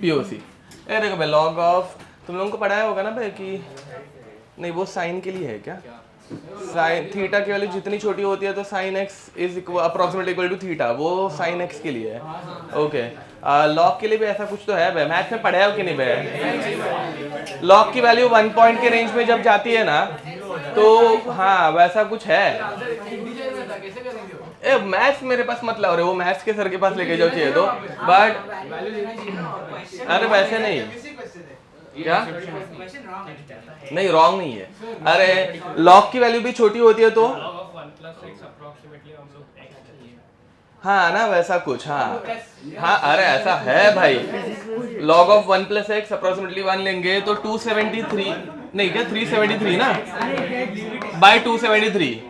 POC। ए देखो भाई, log of तुम लोगों को पढ़ाया होगा ना भाई कि नहीं, वो साइन के लिए है क्या? साइन थीटा की वैल्यू जितनी छोटी होती है तो sine x is approximately equal to theta, वो साइन एक्स के लिए है। ओके, लॉग के लिए भी ऐसा कुछ तो है भाई, मैथ में पढ़ा हो कि नहीं भाई? लॉग की वैल्यू 1 पॉइंट के रेंज में जब जाती है ना तो हाँ वैसा कुछ है। ए मैथ्स मेरे पास मत लाओ रे, वो मैथ्स के सर के पास लेके जाओ चाहिए तो, बट अरे वैसे नहीं, क्या नहीं रॉन्ग नहीं है। अरे लॉग की वैल्यू भी छोटी होती है तो हाँ ना वैसा कुछ, हाँ हाँ अरे ऐसा है भाई। log ऑफ 1 + x अप्रोक्सीमेटली 1 लेंगे तो 273 नहीं क्या 373 ना बाय 273,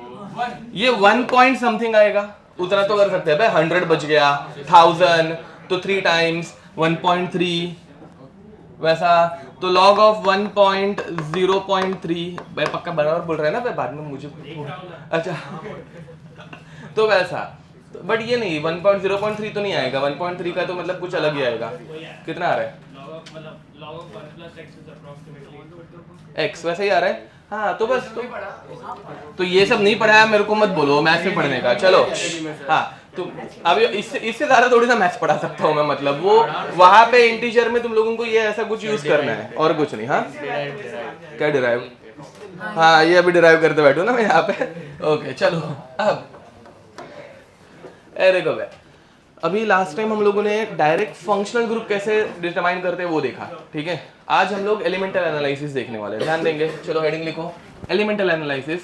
ये 1 पॉइंट समथिंग आएगा, उतना तो कर सकते हैं भाई। 100 बच गया, 1000 तो 3 टाइम्स 1.3 वैसा, तो log ऑफ 1.0.3 भाई पक्का बराबर बोल रहे हैं ना भाई, बाद में मुझे अच्छा तो वैसा, बट ये नहीं 1.0.3 तो नहीं आएगा, 1.3 का तो मतलब कुछ अलग ही आएगा। कितना आ रहा है? x वैसे ही आ रहा है। हाँ तो बस तो ये सब नहीं पढ़ाया मेरे को मत बोलो मैथ्स में पढ़ने का। चलो हाँ, तो अभी इससे ज्यादा थोड़ी सा मैथ्स पढ़ा सकता हूँ मैं, मतलब वो वहां पे इंटीजर में तुम लोगों को ये ऐसा कुछ यूज करना है और कुछ नहीं। हाँ क्या डिराइव? हाँ ये अभी डिराइव करते बैठो ना मैं यहाँ पे। ओके चलो, अब देखो भाई, अभी लास्ट टाइम हम लोगों ने डायरेक्ट फंक्शनल ग्रुप कैसे डिटरमाइन करते हैं वो देखा, ठीक है। आज हम लोग एलिमेंटल एनालिसिस देखने वाले हैं, ध्यान देंगे। चलो हेडिंग लिखो, एलिमेंटल एनालिसिस।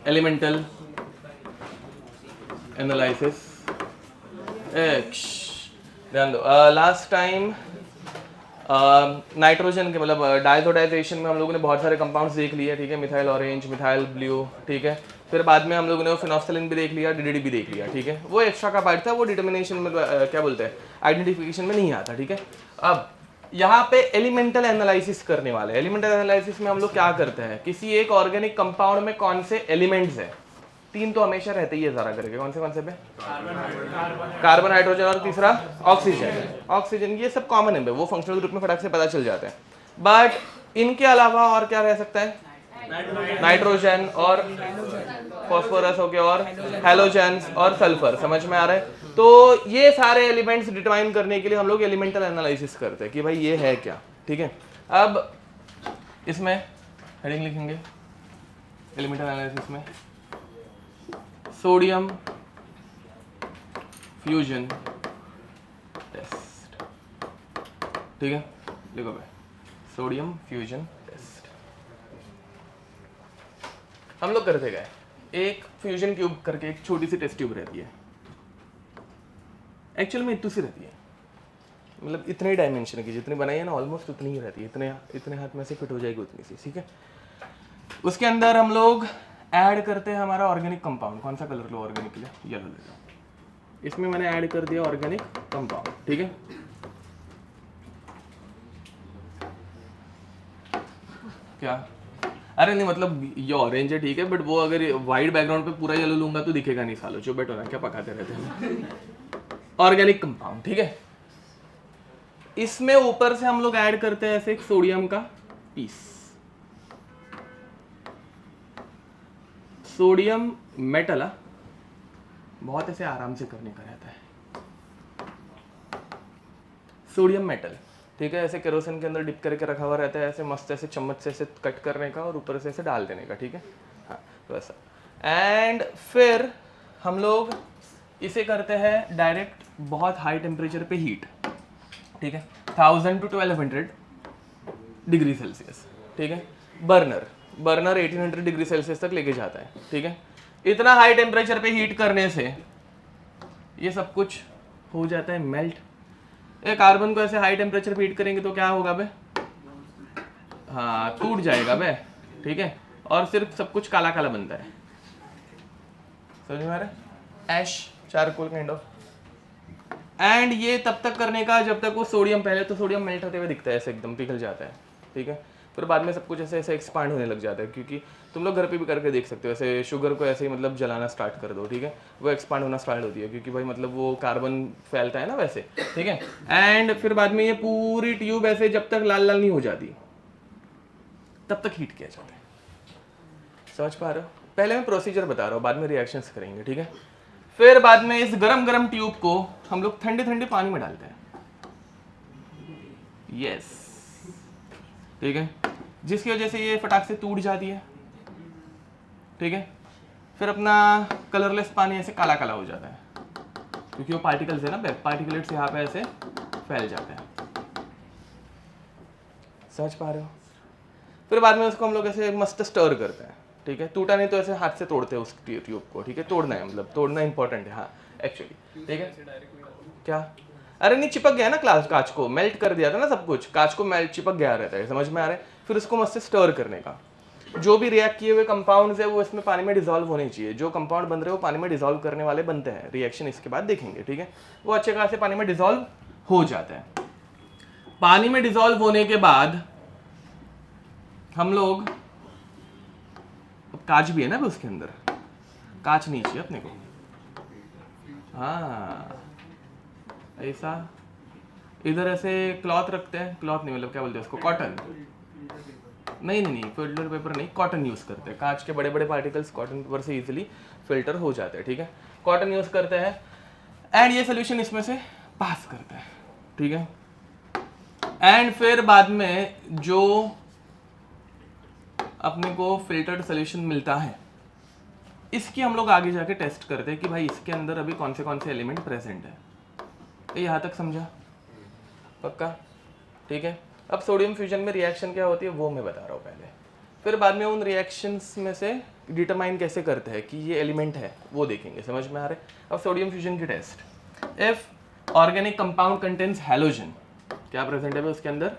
एलिमेंटल एनालिसिस ध्यान दो। लास्ट टाइम नाइट्रोजन के मतलब डायजोडाइजेशन में हम लोगों ने बहुत सारे कंपाउंड्स देख लिए, ठीक है। मिथाइल ऑरेंज, मिथाइल ब्लू, ठीक है। फिर बाद में हम लोगों ने फिनोक्सिलिन भी देख लिया, DDD भी देख लिया, ठीक है। वो एक्स्ट्रा का पार्ट था, वो डिटर्मिनेशन में क्या बोलते हैं आइडेंटिफिकेशन में नहीं आता, ठीक है। अब यहाँ पे एलिमेंटल एनालिसिस करने वाले। एलिमेंटल एनालिसिस में हम लोग क्या करते हैं, किसी एक ऑर्गेनिक कंपाउंड में कौन से एलिमेंट्स है, 3 तो हमेशा रहते ही है ज़रा करके, कौन से पे? कार्बन, हाइड्रोजन और तीसरा ऑक्सीजन। ऑक्सीजन ये सब कॉमन है, वो फंक्शनल ग्रुप में फटाक से पता चल जाता है। बट इनके अलावा और क्या रह सकता है? नाइट्रोजन और फॉस्फोरस हो गया, और हैलोजेंस और सल्फर। समझ में आ रहा है? तो ये सारे एलिमेंट्स डिटरमाइन करने के लिए हम लोग एलिमेंटल एनालिसिस करते हैं कि भाई ये है क्या, ठीक है। अब इसमें हेडिंग लिखेंगे एलिमेंटल एनालिसिस में, सोडियम फ्यूजन टेस्ट, ठीक है। लिखो भाई, सोडियम फ्यूजन टेस्ट। हम लोग करते गए, एक फ्यूजन ट्यूब करके एक छोटी सी टेस्ट ट्यूब रहती है, एक्चुअल में इतनी सी रहती है, मतलब इतने ही डायमेंशन की जितनी बनाई है ना, ऑलमोस्ट उतनी ही रहती है, इतने हाथ में से फिट हो जाएगी उतनी सी, ठीक है। उसके अंदर हम लोग ऐड करते हैं हमारा ऑर्गेनिक कंपाउंड। कौन सा कलर लो ऑर्गेनिक के लिए? येलो ले लो। इसमें मैंने ऐड कर दिया ऑर्गेनिक कंपाउंड, ठीक है। क्या? अरे नहीं मतलब ये ऑरेंज है, ठीक है, बट वो अगर वाइट बैकग्राउंड पे पूरा येलो लूंगा तो दिखेगा नहीं, सालो जो बैठो ना, क्या पकाते रहते हैं। ऑर्गेनिक कंपाउंड, ठीक है। इसमें ऊपर से हम लोग ऐड करते हैं ऐसे एक सोडियम का पीस। सोडियम मेटल बहुत ऐसे आराम से करने का रहता है। सोडियम मेटल, ठीक है, ऐसे केरोसिन के अंदर डिप करके रखा हुआ रहता है, ऐसे मस्त ऐसे चम्मच से ऐसे कट करने का और ऊपर से ऐसे डाल देने का, ठीक है। हाँ वैसा। एंड फिर हम लोग इसे करते हैं डायरेक्ट बहुत हाई टेम्परेचर पे हीट, ठीक है, 1000 to 1200 डिग्री सेल्सियस, ठीक है। बर्नर 1800 डिग्री सेल्सियस तक लेके जाता है, ठीक है। इतना हाई टेम्परेचर पे हीट करने से ये सब कुछ हो जाता है मेल्ट। एक कार्बन को ऐसे हाई टेम्परेचर पे हीट करेंगे तो क्या होगा बे? हाँ टूट जाएगा बे, ठीक है। और सिर्फ सब कुछ काला काला बनता है, समझ में आ रहा है? ऐश, चारकोल काइंड ऑफ। एंड ये तब तक करने का जब तक वो सोडियम, पहले तो सोडियम मेल्ट होते हुए दिखता है, ऐसे एकदम पिघल जाता है, ठीक है। फिर बाद में सब कुछ ऐसे ऐसे एक्सपांड होने लग जाता है, क्योंकि तुम लोग घर पे भी करके देख सकते हो, ऐसे शुगर को ऐसे ही मतलब जलाना स्टार्ट कर दो, ठीक है, वो एक्सपांड होना स्टार्ट होती है, क्योंकि भाई मतलब वो कार्बन फैलता है ना वैसे, ठीक है। एंड फिर बाद में ये पूरी ट्यूब ऐसे जब तक लाल लाल नहीं हो जाती तब तक हीट किया जाता है। समझ पा रहे हो? पहले मैं प्रोसीजर बता रहा हूँ, बाद में रिएक्शंस करेंगे, ठीक है। फिर बाद में इस गरम गरम ट्यूब को हम लोग ठंडे ठंडे पानी में डालते हैं, यस, ठीक है, जिसकी वजह से ये फटाक से टूट जाती है, ठीक है। फिर अपना कलरलेस पानी ऐसे काला काला हो जाता है, क्योंकि वो पार्टिकल्स है ना, पार्टिकलेट्स यहाँ पे ऐसे फैल जाते हैं। समझ पा रहे हो? फिर बाद में उसको हम लोग ऐसे मस्त स्टर करते हैं, ठीक है। टूटा नहीं तो ऐसे हाथ से तोड़ते हैं उस ट्यूब को, ठीक है। तोड़ना है, मतलब तोड़ना इंपॉर्टेंट है, हाँ एक्चुअली, ठीक है। क्या? अरे नहीं, चिपक गया ना कांच को, मेल्ट कर दिया था ना सब कुछ, कांच को मेल्ट चिपक गया रहता है, समझ में आ रहा है। फिर उसको मस्त स्टर करने का, जो भी रिएक्ट किए हुए कंपाउंड्स है वो इसमें पानी में डिसॉल्व होने चाहिए। जो कंपाउंड बन रहे हो पानी में डिसॉल्व करने वाले बनते हैं, रिएक्शन इसके बाद देखेंगे, ठीक है। वो अच्छे खासे पानी में डिसॉल्व हो जाता है। पानी में डिसॉल्व होने के बाद हम लोग, कांच भी है ना उसके अंदर, कांच नहीं चाहिए अपने को, हाँ ऐसा इधर ऐसे क्लॉथ रखते हैं, क्लॉथ नहीं मतलब क्या बोलते हैं उसको, कॉटन, नहीं फिल्टर पेपर नहीं, कॉटन यूज़ करते हैं। कांच के बड़े बड़े पार्टिकल्स कॉटन पेपर से इजीली फिल्टर हो जाते हैं, ठीक है। कॉटन यूज़ करते हैं एंड ये सोल्यूशन इसमें से पास करते हैं, ठीक है। एंड फिर बाद में जो अपने को फिल्टर्ड सोल्यूशन मिलता है, इसकी हम लोग आगे जाके टेस्ट करते हैं कि भाई इसके अंदर अभी कौन से एलिमेंट प्रेजेंट है। ये यहाँ तक समझा? पक्का? ठीक है। अब सोडियम फ्यूजन में रिएक्शन क्या होती है वो मैं बता रहा हूँ पहले, फिर बाद में उन रिएक्शंस में से डिटरमाइन कैसे करते हैं कि ये एलिमेंट है वो देखेंगे। समझ में आ रहा है? अब सोडियम फ्यूजन की test, if organic compound contains halogen, क्या प्रेजेंट है उसके अंदर?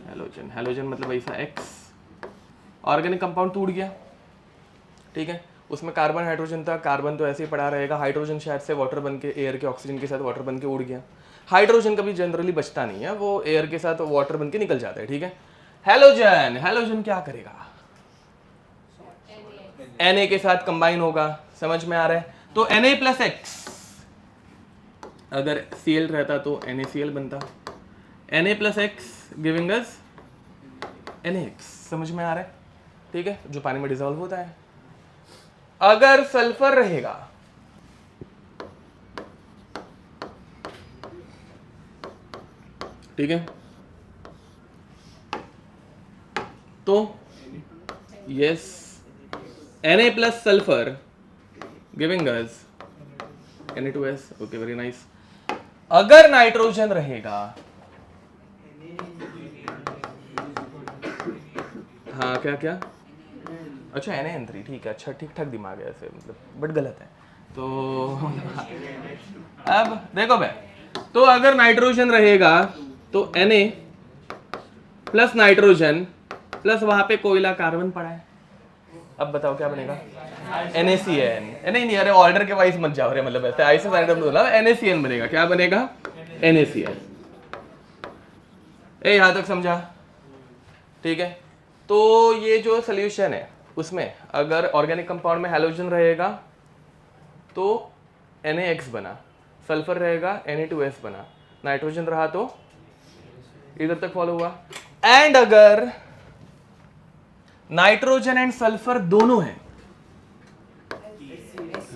हैलोजन। हैलोजन मतलब ऐसा एक्स, ऑर्गेनिक कंपाउंड टूट गया, ठीक है, उसमें कार्बन हाइड्रोजन था, कार्बन तो ऐसे ही पड़ा रहेगा, हाइड्रोजन शायद से वाटर बन के एयर के ऑक्सीजन के साथ वाटर बन के उड़ गया। हाइड्रोजन कभी जनरली बचता नहीं है, वो एयर के साथ वाटर बन के निकल जाता है, ठीक है। हैलोजन, हैलोजन क्या करेगा? Na के साथ कंबाइन होगा। समझ में आ रहा है? तो Na प्लस एक्स, अगर Cl रहता तो NaCl बनता, Na plus x giving us NaX। समझ में आ रहा है? ठीक है, जो पानी में डिसॉल्व होता है। अगर सल्फर रहेगा ठीक है, तो yes Na plus sulphur giving us Na2S। Okay, very nice. अगर नाइट्रोजन रहेगा, हाँ क्या क्या, अच्छा NaN3, ठीक है, अच्छा ठीक ठाक दिमाग है ऐसे, मतलब बट गलत है तो अब देखो भाई, तो अगर नाइट्रोजन रहेगा तो Na प्लस नाइट्रोजन प्लस वहां पे कोयला कार्बन पड़ा है, अब बताओ क्या बनेगा? NaCN। नहीं अरे ऑर्डर के वाइज मत जाओ रे, मतलब ऐसे ऐसे NaCN बनेगा। क्या बनेगा? NaCN। यहां तक समझा? ठीक है, तो ये जो सोल्यूशन है उसमें अगर ऑर्गेनिक कंपाउंड में हैलोजन रहेगा तो NaX बना, सल्फर रहेगा Na2S बना, नाइट्रोजन रहा तो इधर तक फॉलो हुआ। एंड अगर नाइट्रोजन एंड सल्फर दोनों हैं,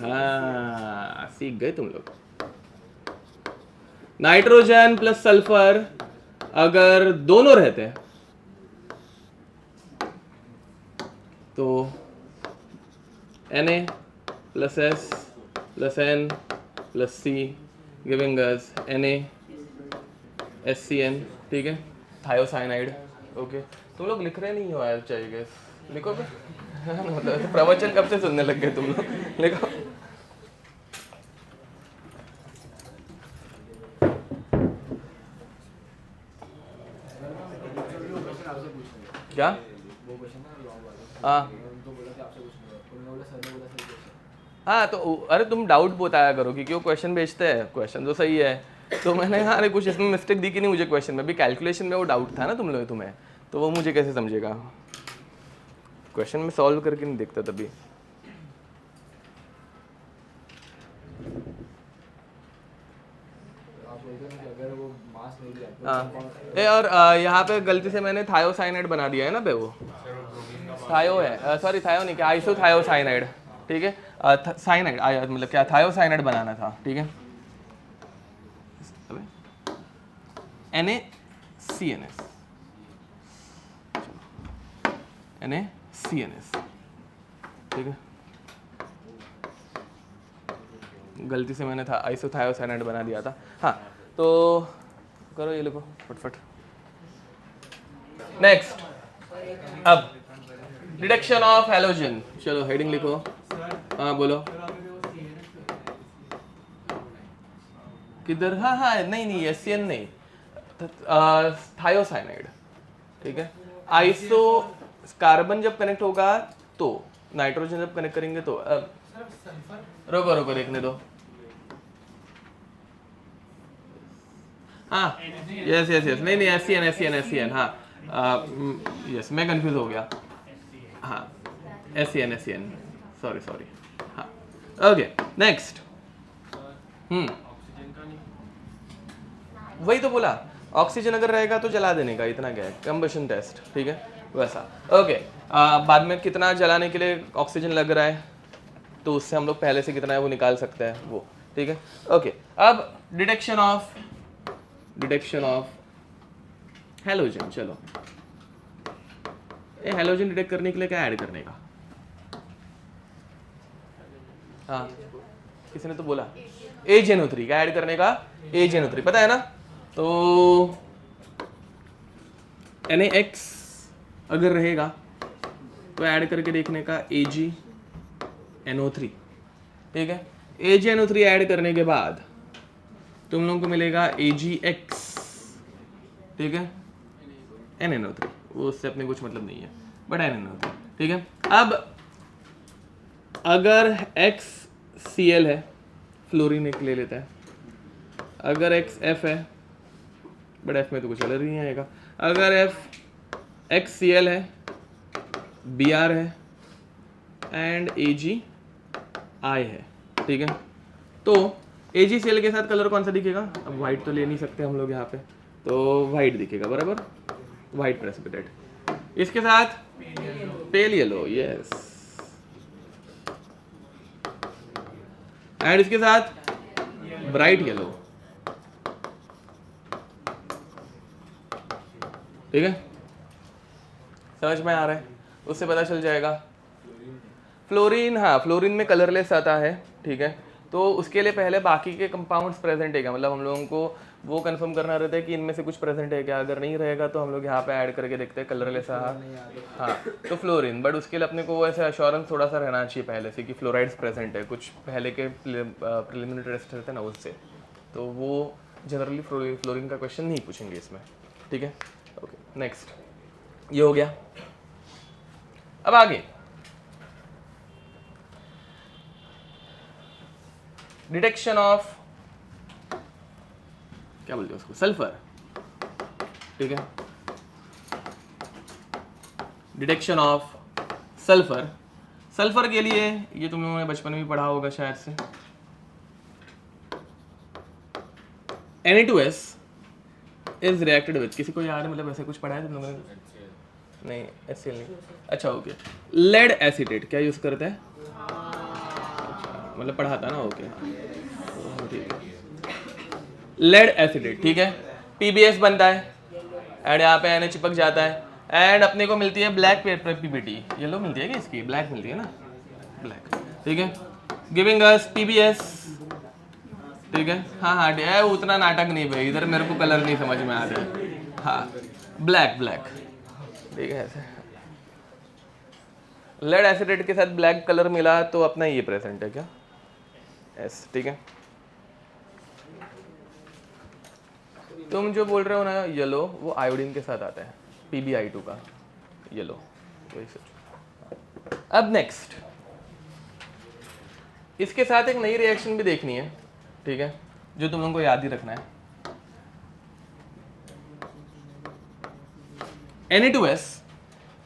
हाँ सीख गए तुम लोग, नाइट्रोजन प्लस सल्फर अगर दोनों रहते हैं तो Na plus S plus N plus C giving us NaSCN। ठीक है, थायोसाइनाइड। ओके, तुम लोग लिख रहे नहीं हो यार, चाहिए लिखोगे मतलब प्रवचन कब से सुनने लग गए तुम लोग? लिखो। क्या? हाँ तो अरे तुम डाउट बताया करो कि क्यों क्वेश्चन भेजते हैं, क्वेश्चन तो सही है, तो मैंने हाँ अरे कुछ इसमें मिस्टेक दी कि नहीं मुझे क्वेश्चन में भी, कैलकुलेशन में वो डाउट था ना तुम लोग, तुम्हें तो वो मुझे कैसे समझेगा? क्वेश्चन में सॉल्व करके नहीं देखता तभी। हाँ, और यहाँ पे गलती से मैंने थायोसाइनाइड बना दिया है ना पे, वो थायो है, सॉरी थायो नहीं, क्या आइसोथायोसाइनाइड, ठीक है, साइनाइड मतलब क्या थायोसाइनाइड बनाना था, ठीक है, NaCNS, NaCNS, ठीक है, गलती से मैंने था आइसोथायोसाइनाइड बना दिया था। हाँ, तो करो ये लिखो फटफट। नेक्स्ट, अब डिटेक्शन ऑफ हैलोजन, चलो हेडिंग लिखो। हाँ बोलो किधर? हाँ हाँ, नहीं एससीएन नहीं, थायोसाइनाइड, ठीक है। आइसो कार्बन जब कनेक्ट होगा तो, नाइट्रोजन जब कनेक्ट करेंगे तो, रोको देखने दो। हाँ यस नहीं एससीएन, हाँ यस, मैं कंफ्यूज हो गया। हाँ एससीएन, सॉरी, हाँ ओके नेक्स्ट। वही तो बोला, ऑक्सीजन अगर रहेगा तो जला देने का, इतना क्या है, कंबशन टेस्ट, ठीक है, वैसा। ओके, बाद में कितना जलाने के लिए ऑक्सीजन लग रहा है, तो उससे हम लोग पहले से कितना है वो निकाल सकते हैं, वो ठीक है। ओके, अब डिटेक्शन ऑफ हैलोजन, चलो ये हैलोजन डिटेक्ट करने के लिए क्या ऐड करने का? हाँ किसी ने तो बोला AgNO3, क्या ऐड करने का? AgNO3, पता है ना? तो NaX अगर रहेगा तो ऐड करके देखने का AgNO3, ठीक है। AgNO3 ऐड करने के बाद तुम लोगों को मिलेगा AgX, ठीक है, NaNO3, वो उससे अपने कुछ मतलब नहीं है, बट NaNO3, ठीक है। अब अगर XCl है, फ्लोरीन एक ले लेता है, अगर XF है, बट F में तो कुछ अलग नहीं आएगा, अगर XCl है, Br है एंड AgI है, ठीक है। तो AgCl के साथ कलर कौन सा दिखेगा? अब वाइट तो ले नहीं सकते हम लोग यहाँ पे, तो वाइट दिखेगा, बराबर, वाइट प्रेसिपिटेट। इसके साथ पेल येलो, यस, एंड इसके साथ ब्राइट येलो, ठीक है, समझ में आ रहा है? उससे पता चल जाएगा। फ्लोरीन, हाँ फ्लोरीन में कलरलेस आता है, ठीक है, तो उसके लिए पहले बाकी के कंपाउंड्स प्रेजेंट है क्या, मतलब हम लोगों को वो कंफर्म करना रहता है कि इनमें से कुछ प्रेजेंट है क्या, अगर नहीं रहेगा तो हम लोग यहाँ पे ऐड करके देखते हैं कलरलेस। हाँ तो फ्लोरीन, बट उसके लिए अपने को ऐसे अश्योरेंस थोड़ा सा रहना चाहिए पहले से कि फ्लोराइड्स प्रेजेंट है, कुछ पहले के प्रिलिमिनरी टेस्ट रहते हैं ना उससे, तो वो जनरली फ्लोरीन का क्वेश्चन नहीं पूछेंगे इसमें, ठीक है। ओके नेक्स्ट, ये हो गया। अब आगे डिटेक्शन ऑफ, क्या बोलते हैं उसको, सल्फर, ठीक है, डिटेक्शन ऑफ सल्फर। सल्फर के लिए ये तुम लोगों ने बचपन में भी पढ़ा होगा शायद से, Na2S इज रिएक्टेड विद, किसी को याद है, मतलब ऐसे कुछ पढ़ा है तुम लोगों ने? नहीं HCl नहीं, अच्छा ओके, लेड एसिटेट क्या यूज करते हैं? मतलब पढ़ा था ना, ओके ठीक है, लेड एसिडेट, ठीक है, PbS बनता है एंड यहाँ पे Na चिपक जाता है एंड अपने को मिलती है ब्लैक PBT, येलो मिलती है क्या इसकी? ब्लैक मिलती है ना, ब्लैक, ठीक है, गिविंग अस PbS, ठीक है। हाँ उतना नाटक नहीं भाई, इधर मेरे को कलर नहीं समझ में आ रहा है, हाँ ब्लैक, ठीक है, ऐसे लेड एसिडेट के साथ ब्लैक कलर मिला तो अपना ये प्रेजेंट है क्या? एस, ठीक है। तुम जो बोल रहे हो ना येलो, वो आयोडीन के साथ आता है, PbI2 का येलो, वही सोचो। अब नेक्स्ट, इसके साथ एक नई रिएक्शन भी देखनी है, ठीक है, जो तुम लोगों को याद ही रखना है। Na2S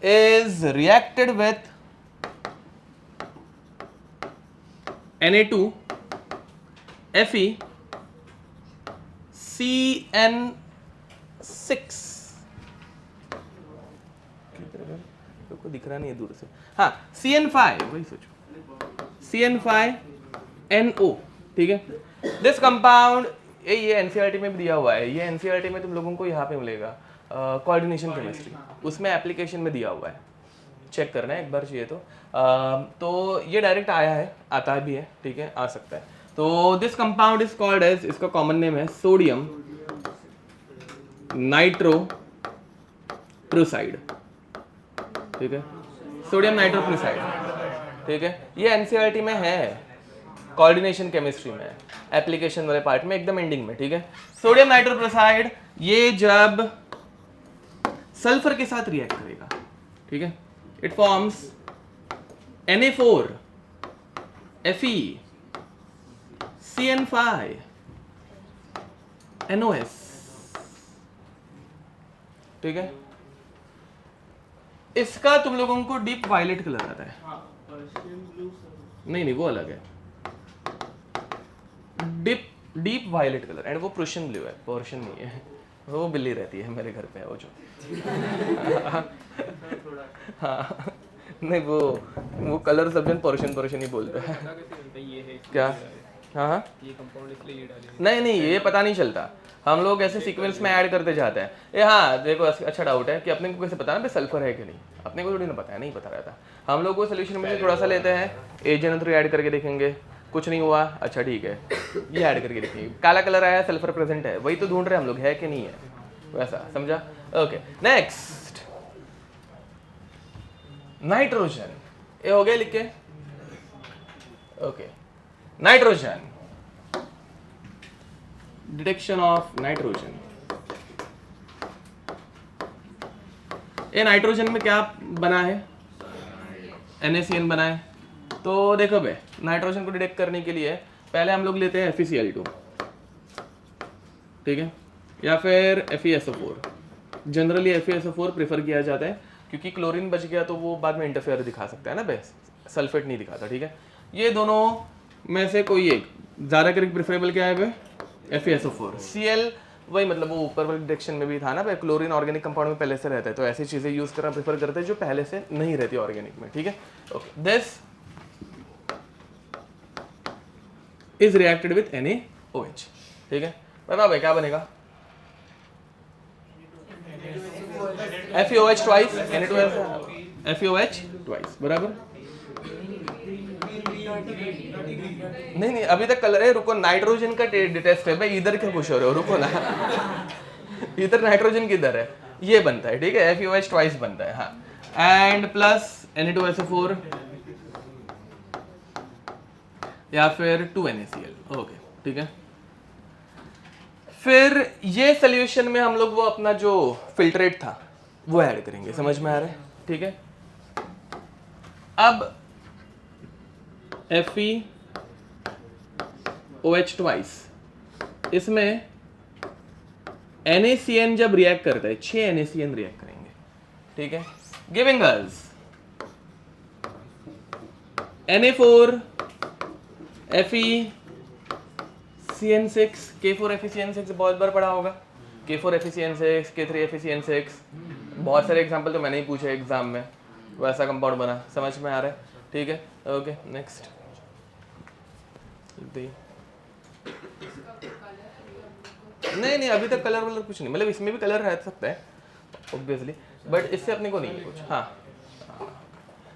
is reacted with Na2 Fe CN6 को दिख रहा नहीं है दूर से, हाँ CN5, वही सोचो CN5NO, ठीक है। दिस कंपाउंड ये एनसीईआरटी में भी दिया हुआ है, ये एनसीईआरटी में तुम लोगों को यहाँ पे मिलेगा कोऑर्डिनेशन केमिस्ट्री, उसमें एप्लीकेशन में दिया हुआ है, चेक करना है एक बार चाहिए तो ये डायरेक्ट आया है, आता भी है, ठीक है, आ सकता है। तो this compound is called as, इसका कॉमन नेम है सोडियम नाइट्रोप्रोसाइड, ठीक है, सोडियम नाइट्रोप्रोसाइड, ठीक है। ये एनसीईआरटी में है, कोऑर्डिनेशन केमिस्ट्री में, एप्लीकेशन वाले पार्ट में एकदम एंडिंग में, ठीक है। सोडियम नाइट्रोप्रोसाइड ये जब सल्फर के साथ रिएक्ट करेगा, ठीक है, it forms Na4 Fe CN5 NOS, ठीक है। इसका तुम लोगों को डीप वायलेट कलर आता है, नहीं वो अलग है, डीप वायलेट कलर, एंड वो प्रूशियन ब्लू है, पर्शियन नहीं है, वो बिल्ली रहती है मेरे घर पे है वो जो हाँ नहीं वो कलर सब जन पर्शियन ही बोलते हैं क्या, हाँ ये कंपाउंड इसलिए नहीं ये पता नहीं चलता, हम लोग ऐसे सीक्वेंस में ऐड करते जाते हैं। ये हाँ देखो अच्छा डाउट है कि अपने को कैसे पता ना सल्फर है कि नहीं, अपने को थोड़ी ना पता है, नहीं पता रहता। हम लोग वो सोल्यूशन में थोड़ा सा लेते हैं, AgNO3 ऐड करके देखेंगे, कुछ नहीं हुआ, अच्छा ठीक है, ये ऐड करके देखेंगे, काला कलर आया, सल्फर प्रेजेंट है, वही तो ढूंढ रहे हैं हम लोग, है कि नहीं है, वैसा समझा। ओके नेक्स्ट नाइट्रोजन, ये हो गया लिख के, okay nitrogen, detection of nitrogen. ये नाइट्रोजन में क्या बना है, NaCN बना है। तो देखो बे, नाइट्रोजन को डिटेक्ट करने के लिए पहले हम लोग लेते हैं FeCl2, ठीक है, या फिर FeSO4, जनरली FeSO4 प्रेफर किया जाता है क्योंकि क्लोरीन बच गया तो वो बाद में इंटरफेयर दिखा सकता है ना बे, सल्फेट नहीं दिखाता, ठीक है। ये दोनों में से कोई एक ज़्यादा करके प्रेफरेबल क्या है बे, FeSO4। Cl वही मतलब वो ऊपर वाले डिटेक्शन में भी था ना, क्लोरीन ऑर्गेनिक कंपाउंड में पहले से रहता है, तो ऐसी चीज़ें यूज़ करना प्रेफर करते हैं जो पहले से नहीं रहती ऑर्गेनिक में, ठीक है। Okay this is reacted with NaOH, ठीक है। बताओ भाई क्या बनेगा, FeOH twice, Na2S FeOH twice, बराबर। नहीं अभी तक कलर है, रुको, नाइट्रोजन का टेस्ट है भाई, इधर क्या खुश हो रहे हो, रुको ना इधर नाइट्रोजन किधर है, ये बनता है, ठीक है, FeOH ट्वाइस बनता है, हाँ, एंड प्लस Na2SO4 या फिर 2NaCl, ओके, ठीक है। फिर ये सोल्यूशन में हम लोग वो अपना जो फिल्ट्रेट था वो ऐड करेंगे, समझ में आ रहा है, ठीक है। अब FeOH ट्वाइस, इसमें NaCN जब रिएक्ट करता है, 6 NaCN रिएक्ट करेंगे, ठीक है, giving us Na4 FeCN6, K4 FeCN6 बहुत बार पढ़ा होगा, K4 FeCN6, K3 FeCN6, बहुत सारे एग्जाम्पल तो मैंने ही पूछे एग्जाम में, वैसा कंपाउंड बना, समझ में आ रहा है, ठीक है। ओके नेक्स्ट, नहीं अभी तक कलर वलर कुछ नहीं, मतलब इसमें भी कलर रह सकता है ऑब्वियसली, बट इससे अपने को नहीं है कुछ, हाँ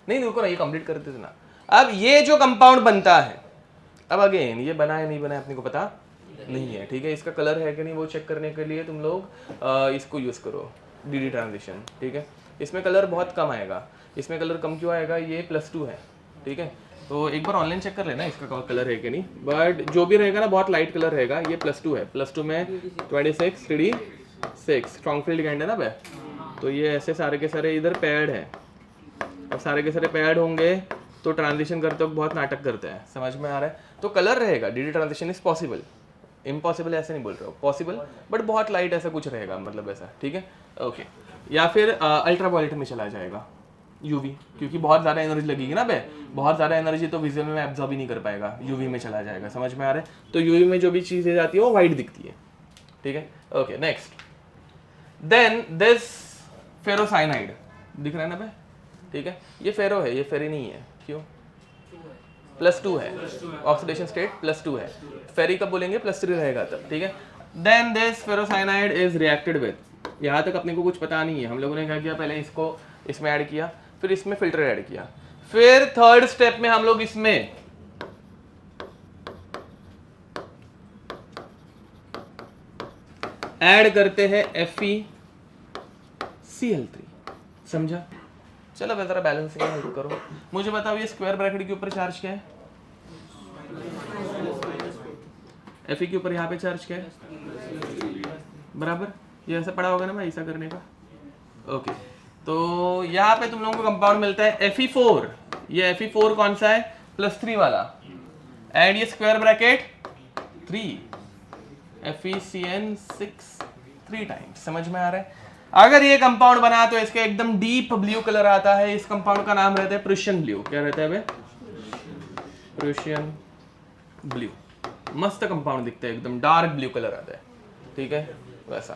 नहीं रुको ना, ये कंप्लीट करते थे ना। अब ये जो कंपाउंड बनता है, अब अगेन ये बना है नहीं बना है अपने को पता नहीं है, ठीक है। इसका कलर है कि नहीं वो चेक करने के लिए तुम लोग इसको यूज़ करो, DD ट्रांजिशन, ठीक है। इसमें कलर बहुत कम आएगा, इसमें कलर कम क्यों आएगा, ये +2 है, ठीक है। तो एक बार ऑनलाइन चेक कर लेना इसका कलर है कि नहीं, बट जो भी रहेगा ना बहुत लाइट कलर रहेगा, ये +2 है, +2 में 26 3D6 स्ट्रॉन्ग फील्ड लिगेंड है ना बे, तो ये ऐसे सारे के सारे इधर पेयर्ड है, अब सारे के सारे पेयर्ड होंगे तो ट्रांजिशन करते वक्त बहुत नाटक करते हैं, समझ में आ रहा है। तो कलर रहेगा, DD transition is possible impossible ऐसे नहीं बोल रहा हूँ, पॉसिबल बट बहुत लाइट ऐसा कुछ रहेगा, मतलब ऐसा, ठीक है, ओके। या फिर अल्ट्रा वायलेट में चला जाएगा, यूवी, क्योंकि बहुत ज़्यादा एनर्जी लगेगी ना बे, बहुत ज़्यादा एनर्जी तो विजुअल में एब्जॉर्ब ही नहीं कर पाएगा, यूवी में चला जाएगा, समझ में आ रहा है। तो यूवी में जो भी चीज़ें जाती है वो वाइट दिखती है, ठीक है, okay. Next then this ferrocyanide दिख रहा है ना बे, ठीक है, ये फेरो है, ये फेरी नहीं है, क्यों? +2 है, ऑक्सीडेशन स्टेट +2 है, फेरी कब बोलेंगे +3 रहेगा तब, ठीक है। Then this ferrocyanide is reacted with, यहाँ तक अपने को कुछ पता नहीं है, हम लोगों ने क्या किया, पहले इसको इसमें ऐड किया, फिर इसमें फिल्टर ऐड किया, फिर थर्ड स्टेप में हम लोग इसमें ऐड करते हैं FeCl3, समझा? चलो मैं जरा बैलेंसिंग में हेल्प करो, मुझे बताओ ये स्क्वायर ब्रैकेट के ऊपर चार्ज क्या है, Fe के ऊपर यहाँ पे चार्ज क्या है, बराबर, ये ऐसा पड़ा होगा ना भाई, ऐसा करने का, ओके। तो यहाँ पे तुम लोगों को कंपाउंड मिलता है Fe4, ये Fe4 कौन सा है, +3 वाला, एंड ये स्क्वायर ब्रैकेट 3 FeCN6 3 टाइम्स, समझ में आ रहा है। अगर ये कंपाउंड बना तो इसका एकदम डीप ब्लू कलर आता है, इस कंपाउंड का नाम रहता है प्रूशियन ब्लू, क्या रहता है बे, प्रूशियन ब्लू, मस्त कंपाउंड दिखता है, एकदम डार्क ब्लू कलर आता है, ठीक है, वैसा,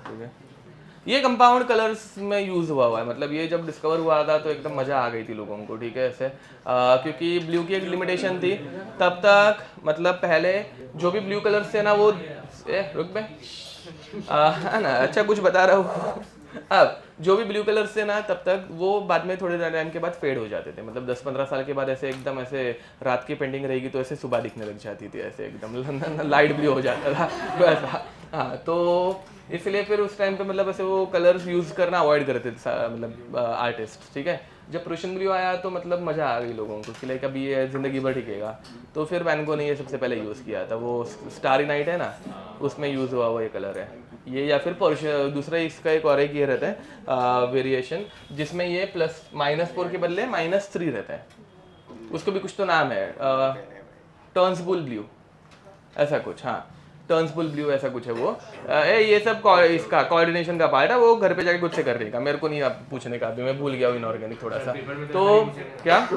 ठीक है। ये कंपाउंड कलर्स में यूज हुआ है, मतलब ये जब डिस्कवर हुआ था तो एकदम मजा आ गई थी लोगों को, ठीक है, ऐसे क्योंकि ब्लू की एक लिमिटेशन थी तब तक, मतलब पहले जो भी ब्लू कलर से ना वो रुक बे है ना, अच्छा कुछ बता रहा हूँ। अब जो भी ब्लू कलर से ना तब तक वो बाद में थोड़े टाइम के बाद फेड हो जाते थे, मतलब 10-15 साल के बाद ऐसे एकदम ऐसे रात की पेंटिंग रहेगी तो ऐसे सुबह दिखने लग जाती थी, ऐसे एकदम लाइट ब्लू हो जाता था वैसा, हाँ। तो इसलिए फिर उस टाइम पे मतलब ऐसे वो कलर्स यूज़ करना अवॉइड करते थे मतलब आर्टिस्ट, ठीक है। जब प्रूशियन ब्लू आया तो मतलब मज़ा आ गई लोगों को कि लाइक अभी ये ज़िंदगी भर टिकेगा, तो फिर वैन गो ने ये सबसे पहले यूज़ किया था, वो स्टारी नाइट है ना, उसमें यूज़ हुआ ये कलर है ये, या फिर दूसरा इसका एक और एक ये रहता है वेरिएशन, जिसमें ये +-4 के बदले -3 रहता है, उसको भी कुछ तो नाम है, टर्न्सबुल ब्लू ऐसा कुछ, हाँ टर्न्सबुल ब्लू ऐसा कुछ है वो। ये सब इसका कोऑर्डिनेशन का पार्ट है, वो घर पे जाके खुद से कर देगा, मेरे को नहीं आप पूछने का, अभी मैं भूल गया हूँ इनऑर्गेनिक थोड़ा सा। तो क्या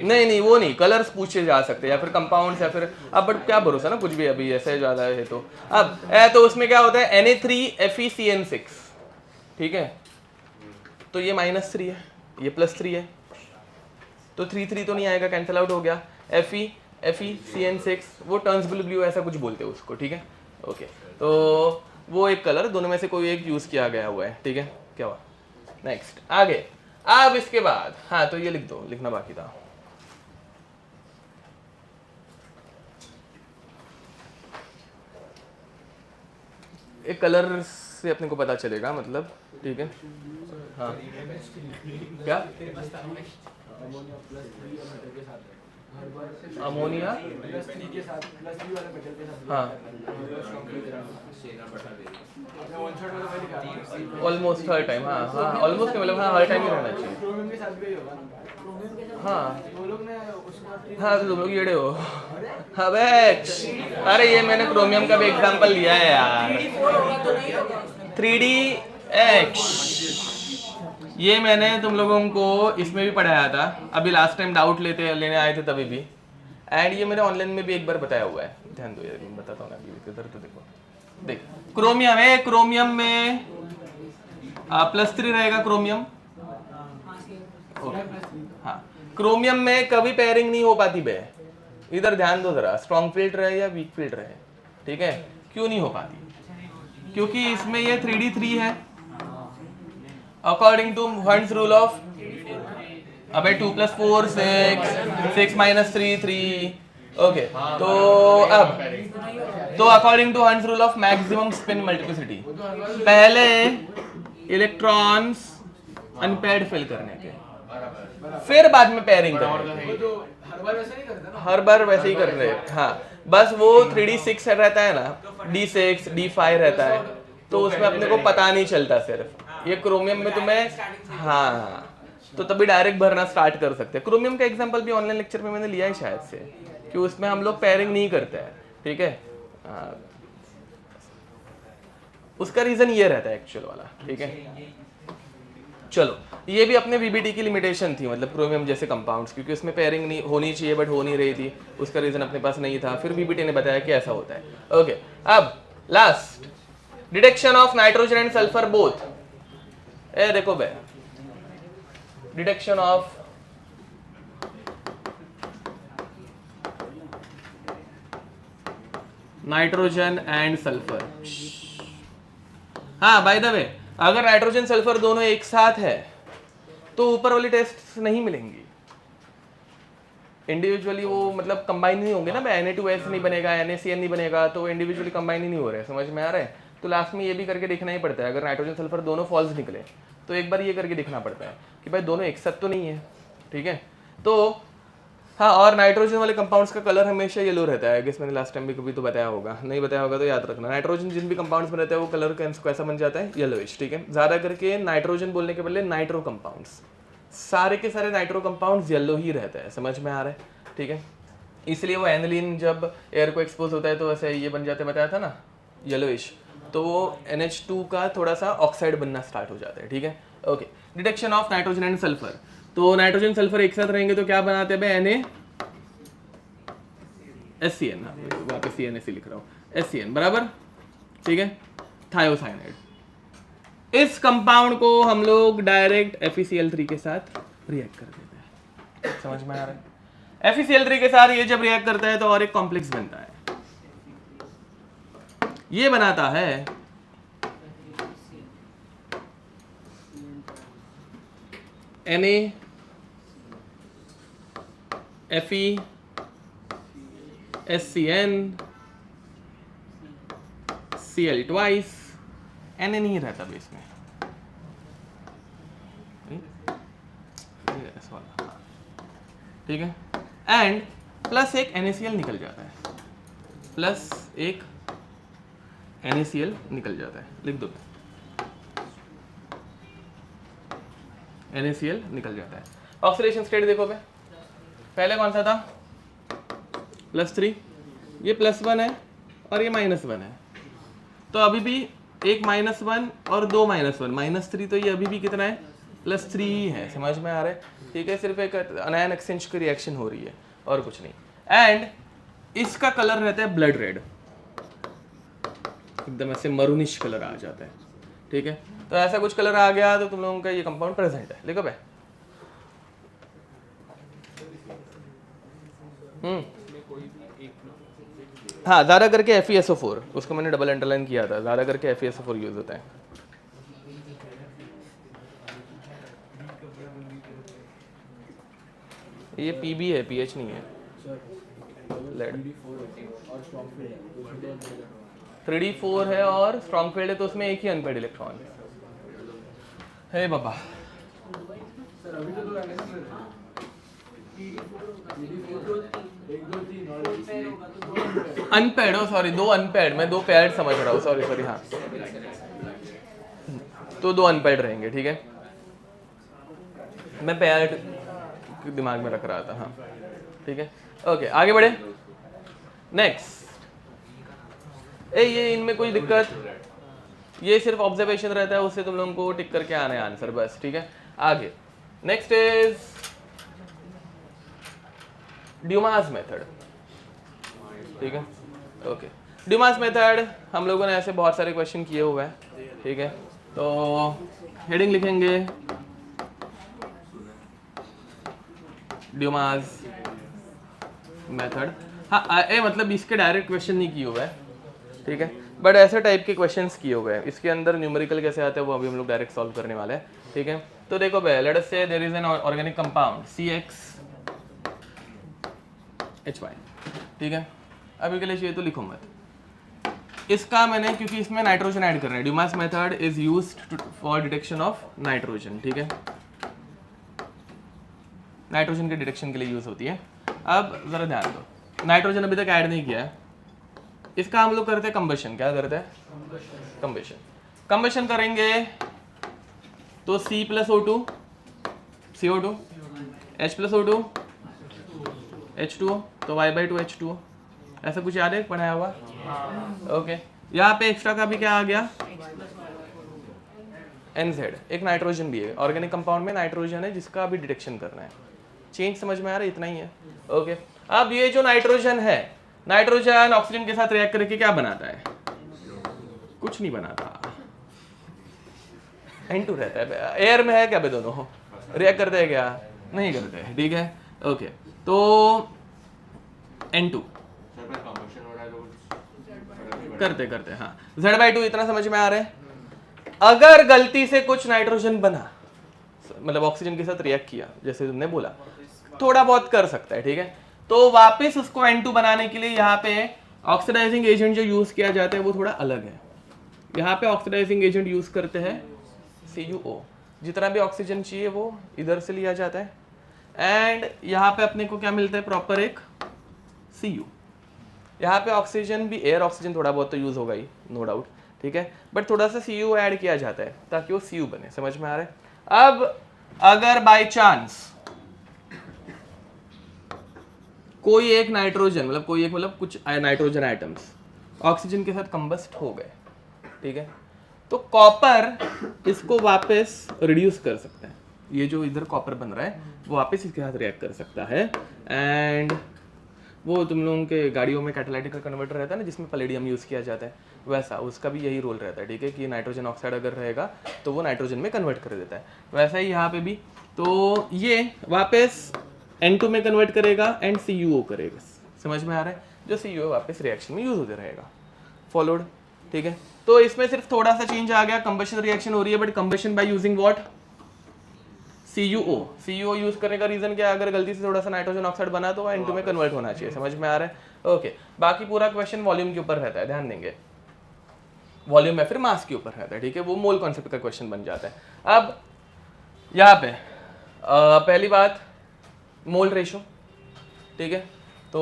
नहीं वो नहीं, कलर्स पूछे जा सकते हैं या फिर कंपाउंड्स या फिर, अब बट क्या भरोसा ना कुछ भी अभी ऐसे ज़्यादा है तो। अब तो उसमें क्या होता है Na3FeCN6, ठीक है, तो ये -3 है, ये +3 है, तो 3 तो नहीं आएगा, कैंसिल आउट हो गया। FeCN6 वो टर्न्सबुल ब्लू ऐसा कुछ बोलते हैं उसको, ठीक है, ओके। तो वो एक कलर दोनों में से कोई एक यूज़ किया गया हुआ है, ठीक है, क्या हुआ नेक्स्ट आगे। अब इसके बाद हाँ तो ये लिख दो, लिखना बाकी था। एक कलर से अपने को पता चलेगा, मतलब ठीक है, हाँ क्या अमोनिया हाँ ऑलमोस्ट हर टाइम, हाँ हाँ ऑलमोस्ट मतलब हाँ हर टाइम ही रहना चाहिए, हाँ हाँ तो तुम लोग येड़े हो। अबे अरे ये मैंने क्रोमियम का भी एग्जांपल लिया है यार, 3DX ये मैंने तुम लोगों को इसमें भी पढ़ाया था, अभी लास्ट टाइम डाउट लेने आए थे तभी भी, एंड ये मैंने ऑनलाइन में भी एक बार बताया हुआ है, ध्यान दो यार बताता हूँ ना अभी इधर, तो देखो देख क्रोमियम है, क्रोमियम में +3 रहेगा क्रोमियम, हाँ क्रोमियम में कभी पेयरिंग नहीं हो पाती बे, इधर ध्यान दो जरा, स्ट्रॉन्ग फील्ड रहे या वीक फील्ड रहे, ठीक है, क्यों नहीं हो पाती, क्योंकि इसमें ये 3D3 है according to Hund's rule of, अबे 2 + 4 6 - 3 3, ओके। तो अब तो according to Hund's rule of maximum spin multiplicity, पहले इलेक्ट्रॉन्स अनपेयर्ड फिल करने के, फिर बाद में पेयरिंग करने के, हर बार वैसे ही कर रहे हैं, हाँ बस वो 3D6 रहता है ना, D6 D5 रहता है, तो उसमें अपने को पता नहीं चलता, सिर्फ ये क्रोमियम में तुम्हें, हाँ तो तभी डायरेक्ट भरना स्टार्ट कर सकते हैं। क्रोमियम का एग्जांपल भी ऑनलाइन लेक्चर में मैंने लिया है शायद से, कि उसमें हम लोग पेयरिंग नहीं करते हैं, ठीक है। उसका रीजन ये रहता है एक्चुअल वाला, ठीक है। चलो, ये भी अपने वीबीटी की लिमिटेशन थी, मतलब क्रोमियम जैसे कंपाउंड्स, क्योंकि उसमें पेयरिंग नहीं होनी चाहिए बट हो नहीं रही थी, उसका रीजन अपने पास नहीं था, फिर वीबीटी ने बताया कि ऐसा होता है। ओके, अब last, detection of nitrogen and sulphur both. ए देखो बे, detection of nitrogen and sulphur. हाँ बाय द वे, अगर नाइट्रोजन सल्फर दोनों एक साथ है तो ऊपर वाली टेस्ट नहीं मिलेंगी, इंडिविजुअली वो मतलब कंबाइन नहीं होंगे ना, Na2S नहीं बनेगा, NaCN नहीं बनेगा, तो इंडिविजुअली कंबाइन ही नहीं हो रहे, समझ में आ रहा है। तो लास्ट में ये भी करके देखना ही पड़ता है, अगर नाइट्रोजन सल्फर दोनों फॉल्स निकले तो एक बार ये करके देखना पड़ता है कि भाई दोनों एक साथ तो नहीं है, ठीक है। तो हाँ, और नाइट्रोजन वाले कंपाउंड्स का कलर हमेशा येलो रहता है, कि मैंने लास्ट टाइम भी कभी तो बताया होगा, नहीं बताया होगा तो याद रखना। नाइट्रोजन जिन भी कंपाउंड्स में रहता है वो कलर कैसा बन जाता है, येलोइश, ठीक है। ज़्यादा करके नाइट्रोजन बोलने के बदले नाइट्रो कंपाउंड्स, सारे के सारे नाइट्रो कंपाउंड्स येलो ही रहता है, समझ में आ रहा है, ठीक है। इसलिए वो एनिलीन जब एयर को एक्सपोज होता है तो ऐसे ये बन जाते, बताया था ना, येलोइश, तो वो NH2 का थोड़ा सा ऑक्साइड बनना स्टार्ट हो जाता है, ठीक है। Okay, detection of nitrogen and sulphur. तो नाइट्रोजन सल्फर एक साथ रहेंगे तो क्या बनाते हैं, NaSCN, वहाँ पे CNAC लिख रहा हूँ, SCN बराबर, ठीक है, थायोसाइनाइड। इस कंपाउंड को हम लोग डायरेक्ट FeCl3 के साथ रिएक्ट कर देते हैं, समझ में आ रहा है। FeCl3 के साथ ये जब रिएक्ट करता है तो और एक कॉम्प्लेक्स बनता है, ये बनाता है NaFeSCN Cl ट्वाइस, Na नहीं रहता बेस में, ठीक है, एंड प्लस एक NaCl निकल जाता है, प्लस एक NaCl निकल जाता है, लिख दो, NaCl निकल जाता है। ऑक्सीडेशन स्टेट देखो बे, पहले कौन सा था, +3, ये +1 है और ये -1 है, तो अभी भी एक -1 और दो -1, -3, तो ये अभी भी कितना है, +3 ही है, समझ में आ रहा है, ठीक है। सिर्फ एक अनायन एक्सचेंज की रिएक्शन हो रही है और कुछ नहीं। एंड इसका कलर रहता है ब्लड रेड, एकदम ऐसे मरूनिश कलर आ जाता है, ठीक है। तो ऐसा कुछ कलर आ गया तो तुम लोगों का ये कंपाउंड प्रेजेंट है, लिखो भाई। हाँ, ज़्यादा करके FeSO4, उसको मैंने डबल अंडरलाइन किया था, ज़्यादा करके FeSO4 यूज होता है। ये Pb है, pH नहीं है, लेड 3D4 है और स्ट्रॉन्ग फील्ड है, तो उसमें एक ही अनपेड इलेक्ट्रॉन है बाबा। अनपेड हो, सॉरी, दो अनपेड, मैं दो पेयर्ड समझ रहा हूँ, सॉरी, हाँ, तो दो अनपेड रहेंगे, ठीक है, मैं पेयर्ड दिमाग में रख रहा था, हाँ, ठीक है। ओके, आगे बढ़े। नेक्स्ट, ये इनमें कोई दिक्कत, ये सिर्फ ऑब्जर्वेशन रहता है, उससे तुम लोगों को टिक करके आना है आंसर, बस, ठीक है। आगे नेक्स्ट इज ड्यूमास मेथड, ठीक है। ओके, ड्यूमास मेथड हम लोगों ने ऐसे बहुत सारे क्वेश्चन किए हुए हैं, ठीक है। तो हेडिंग लिखेंगे ड्यूमास मेथड। हाँ, मतलब इसके डायरेक्ट क्वेश्चन नहीं किए हुए हैं, ठीक है, बट ऐसे टाइप के क्वेश्चंस किए हुए हैं। इसके अंदर न्यूमेरिकल कैसे आते हैं वो अभी हम लोग डायरेक्ट सॉल्व करने वाले हैं, ठीक है। तो देखो भाई, let us say there is an organic compound CXHY, ठीक है। अभी के लिए चाहिए तो लिखो मत, इसका मैंने, क्योंकि इसमें नाइट्रोजन ऐड कर रहे हैं, Dumas method is used for detection of nitrogen, ठीक है, नाइट्रोजन के डिटेक्शन के लिए यूज होती है। अब जरा ध्यान दो, नाइट्रोजन अभी तक ऐड नहीं किया है, इसका हम लोग करते हैं कंबशन। क्या करते हैं, कंबशन करेंगे तो C+O2 CO2 H plus O2 H2O, तो Y/2 H2O, ऐसा कुछ याद है पढ़ाया हुआ? ओके, यहाँ पे एक्स्ट्रा का भी क्या आ गया? NZ, एक नाइट्रोजन भी है, ऑर्गेनिक कंपाउंड में नाइट्रोजन है जिसका अभी डिटेक्शन करना है। चेंज समझ में आ रहा है? इतना ही है। ओके, अब ये जो नाइट्रोजन है, नाइट्रोजन ऑक्सीजन के साथ रिएक्ट करके क्या बनाता है? कुछ नहीं बनाता, N2 रहता है। एयर में है क्या बे दोनों? रिएक्ट करते हैं क्या? नहीं करते हैं, ठीक है। ओके, तो N2 करते हाँ, Z/2 इतना समझ में आ रहा है। अगर गलती से कुछ नाइट्रोजन बना, मतलब ऑक्सीजन के साथ रिएक्ट किया, जैसे तुमने बोला, थोड़ा बहुत कर सकता है, ठीक है, तो वापस उसको N2 बनाने के लिए यहाँ पे ऑक्सीडाइजिंग एजेंट जो यूज किया जाता है वो थोड़ा अलग है। यहाँ पे ऑक्सीडाइजिंग एजेंट यूज करते हैं CuO, जितना भी ऑक्सीजन चाहिए वो इधर से लिया जाता है, एंड यहाँ पे अपने को क्या मिलता है? प्रॉपर एक Cu। यहाँ पे ऑक्सीजन भी, एयर ऑक्सीजन थोड़ा बहुत तो यूज होगा ही, नो डाउट, ठीक है, बट थोड़ा सा Cu ऐड किया जाता है ताकि वो Cu बने। समझ में आ रहा है? अब अगर बाय चांस कोई एक नाइट्रोजन, मतलब कोई एक, मतलब कुछ नाइट्रोजन आइटम्स ऑक्सीजन के साथ कंबस्ट हो गए, ठीक है, तो कॉपर इसको वापस रिड्यूस कर सकता है। ये जो इधर कॉपर बन रहा है वो वापस इसके साथ रिएक्ट कर सकता है, एंड वो तुम लोगों के गाड़ियों में कैटालाइटिक कन्वर्टर रहता है ना जिसमें पैलेडियम यूज़ किया जाता है, वैसा उसका भी यही रोल रहता है, ठीक है, कि नाइट्रोजन ऑक्साइड अगर रहेगा तो वो नाइट्रोजन में कन्वर्ट कर देता है। वैसा ही यहाँ पे भी, तो ये वापस N2 में कन्वर्ट करेगा एंड CuO करेगा। समझ में आ रहा है? जो CuO वापस रिएक्शन में यूज होते रहेगा। फॉलोड, ठीक है। तो इसमें सिर्फ थोड़ा सा चेंज आ गया, कंबशन रिएक्शन हो रही है, but combustion by using what? CuO use करने का रीजन क्या है? अगर गलती से थोड़ा सा नाइट्रोजन ऑक्साइड बना तो N2 में कन्वर्ट होना चाहिए। समझ में आ रहा है? ओके, बाकी पूरा क्वेश्चन वॉल्यूम के ऊपर रहता है, ध्यान देंगे, वॉल्यूम या फिर मास के ऊपर रहता है, ठीक है, वो मोल कॉन्सेप्ट का क्वेश्चन बन जाता है। अब यहाँ पे पहली बात मोल रेशो, ठीक है, तो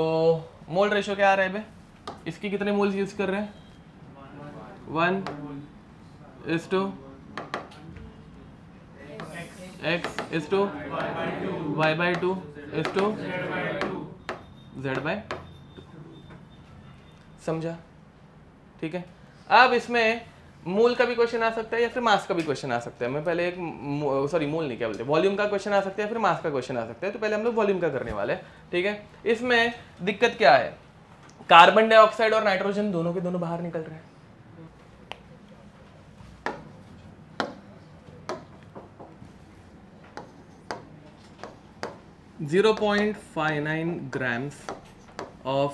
मोल रेशो क्या आ रहा है बे? इसकी कितने मोल्स यूज कर रहे हैं? 1:, X:2, Y/2, Z/2, समझा? ठीक है। अब इसमें मोल का भी क्वेश्चन आ सकता है या फिर मास का भी क्वेश्चन आ सकता है। मैं पहले एक सॉरी मोल नहीं, क्या बोलते हैं, वॉल्यूम का क्वेश्चन आ सकता है या फिर मास का क्वेश्चन आ सकता है, तो पहले हम लोग वॉल्यूम का करने वाले हैं, ठीक है। इसमें दिक्कत क्या है? कार्बन डाइऑक्साइड और नाइट्रोजन दोनों के दोनों बाहर निकल रहे हैं, .59 grams of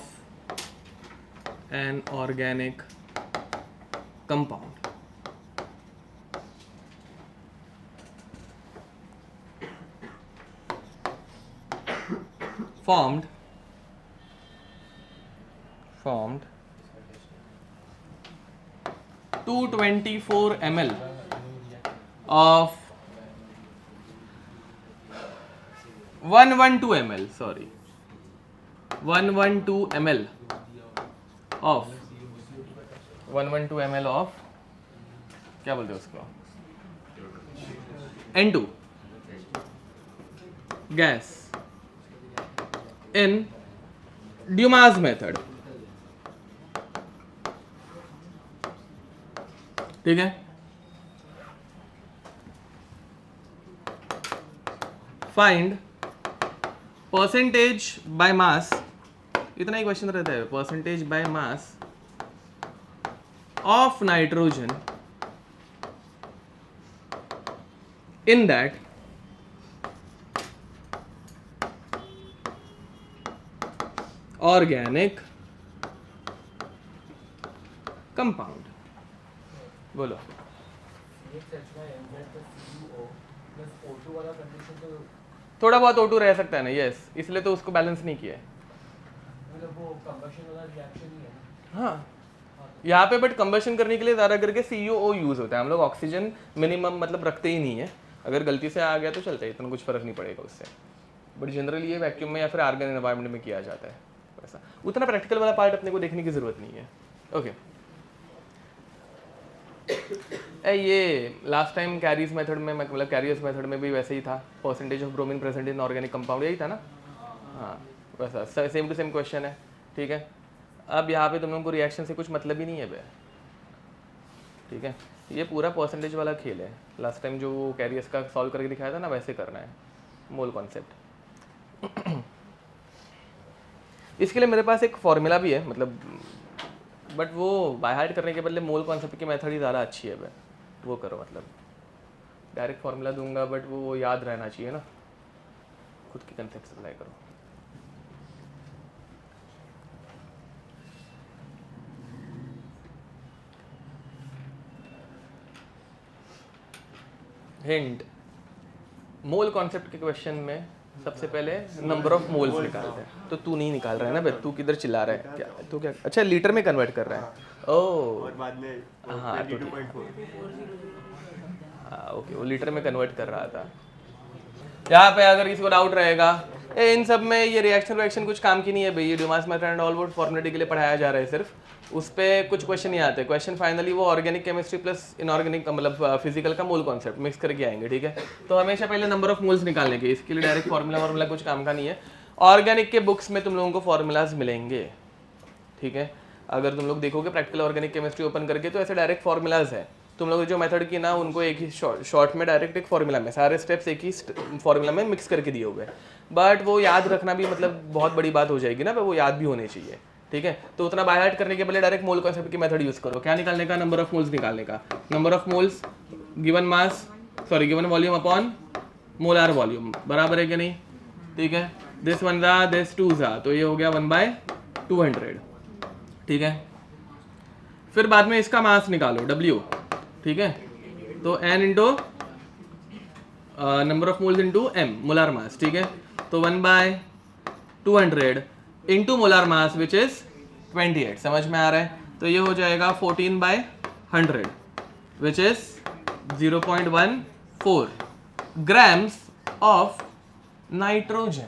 an organic compound formed 224 ml of 112 ml, sorry, 112 ml of 112 ml of क्या बोलते हैं उसको, N2 gas in Dumas method, ठीक है। फाइंड परसेंटेज बाय मास, इतना ही क्वेश्चन रहता है, percentage by mass of nitrogen in that organic compound. बोलो। थोड़ा बहुत O2 रह सकता है ना, यस, इसलिए तो उसको बैलेंस नहीं किया है, मतलब वो कंबशन वाला रिएक्शन ही है ना। हाँ, यहाँ पे बट कंबशन करने के लिए ज़्यादा करके CuO यूज़ होता है। हम लोग ऑक्सीजन मिनिमम मतलब रखते ही नहीं है, अगर गलती से आ गया तो चलता है, इतना कुछ फर्क नहीं पड़ेगा उससे, बट जनरली ये वैक्यूम में या फिर आर्गन एनवायरनमेंट में किया जाता है। वैसा उतना प्रैक्टिकल वाला पार्ट अपने को देखने की ज़रूरत नहीं है। ओके, ये लास्ट टाइम कैरीज मेथड में मतलब कैरियर्स मेथड में भी वैसे ही था, percentage of bromine present in organic compound, यही था ना। हाँ वैसा सेम टू सेम क्वेश्चन है, ठीक है। अब यहाँ पे तुम लोगों को रिएक्शन से कुछ मतलब ही नहीं है बे, ठीक है। ये पूरा परसेंटेज वाला खेल है, लास्ट टाइम जो कैरियर्स का सॉल्व करके दिखाया था ना, वैसे करना है मोल कॉन्सेप्ट। इसके लिए मेरे पास एक फॉर्मूला भी है, मतलब बट वो बाय हार्ट करने के बदले मोल कॉन्सेप्ट की मेथड ही ज़्यादा अच्छी है बे, वो करो। मतलब डायरेक्ट फॉर्मूला दूंगा बट वो याद रहना चाहिए ना, खुद की कंसेप्ट अप्लाई करो। हिंट, मोल कॉन्सेप्ट के क्वेश्चन में सबसे पहले नंबर ऑफ मोल्स निकालते हैं, तो तू नहीं निकाल रहा है ना बे, तू किधर चिल्ला रहा है क्या, तू क्या अच्छा लीटर में कन्वर्ट कर रहा है। ओह और बाद में हाँ तो 22.4 हाँ ओके, वो लीटर में कन्वर्ट कर रहा था। यहाँ पे अगर किसी को डाउट रहेगा, इन सब में ये रिएक्शन कुछ काम की नहीं है भाई, ये ड्यूमास मेथड एंड ऑल वो फॉर्मुलेटी के लिए पढ़ाया जा रहा है सिर्फ, उस पर कुछ क्वेश्चन नहीं आते। क्वेश्चन फाइनली वो ऑर्गेनिक केमिस्ट्री प्लस इनऑर्गेनिक मतलब फिजिकल का मोल कॉन्सेप्ट मिक्स करके आएंगे, ठीक है। तो हमेशा पहले नंबर ऑफ मोल्स निकालने के, इसके लिए डायरेक्ट फार्मूला कुछ काम का नहीं है। ऑर्गेनिक के बुक्स में तुम लोगों को फार्मूलाज मिलेंगे, ठीक है। अगर तुम लोग देखोगे प्रैक्टिकल ऑर्गेनिक केमिस्ट्री ओपन करके तो ऐसे डायरेक्ट फार्मूलाज है। तुम लोग जो मेथड की ना, उनको एक ही शॉर्ट में डायरेक्ट एक फार्मूला में सारे स्टेप्स एक ही फार्मूला में मिक्स करके दिए हुए हैं, बट वो याद रखना भी मतलब बहुत बड़ी बात हो जाएगी ना, वो याद भी होने चाहिए, ठीक है। तो उतना बाय हार्ट करने के पहले डायरेक्ट मोल कॉन्सेप्ट की मेथड यूज करो। क्या निकालने का, नंबर ऑफ मोल्स निकालने का। Number of moles given mass sorry given volume upon molar volume, बराबर है कि नहीं, ठीक है। दिस 1 जा दिस 2 जा, तो ये हो गया 1/200, ठीक है। फिर बाद में इसका मास निकालो W, ठीक है। तो N into number of moles into M molar mass, ठीक है। तो 1/200 into molar mass which is 28, समझ में आ रहा है। तो ये हो जाएगा 14/100 which is 0.14 grams of nitrogen,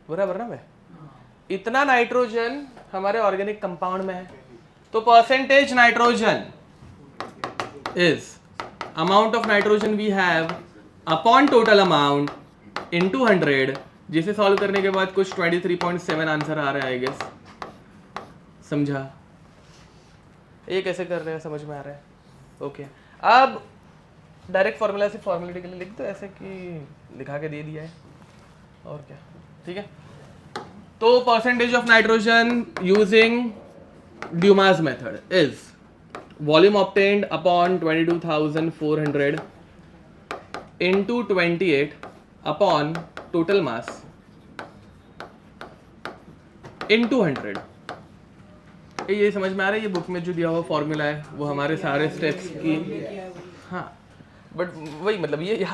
बराबर ना भाई। इतना नाइट्रोजन हमारे ऑर्गेनिक कंपाउंड में है, तो percentage nitrogen is amount of nitrogen we have upon total amount into 100, जिसे सॉल्व करने के बाद कुछ 23.7 आंसर आ रहा है आई गेस। समझा ये कैसे कर रहे हैं, समझ में आ रहा है, ओके। अब डायरेक्ट फार्मूला से फॉर्मुलेटी के लिए लिख दो ऐसे कि लिखा के दे दिया है, और क्या, ठीक है। तो percentage of nitrogen using Dumas method is volume obtained upon 22,400 into 28 upon total mass into 100। ये समझ में आ रहा है, ये बुक में जो दिया हुआ फॉर्मूला है वो हमारे सारे स्टेप्स की, हाँ बट वही मतलब ये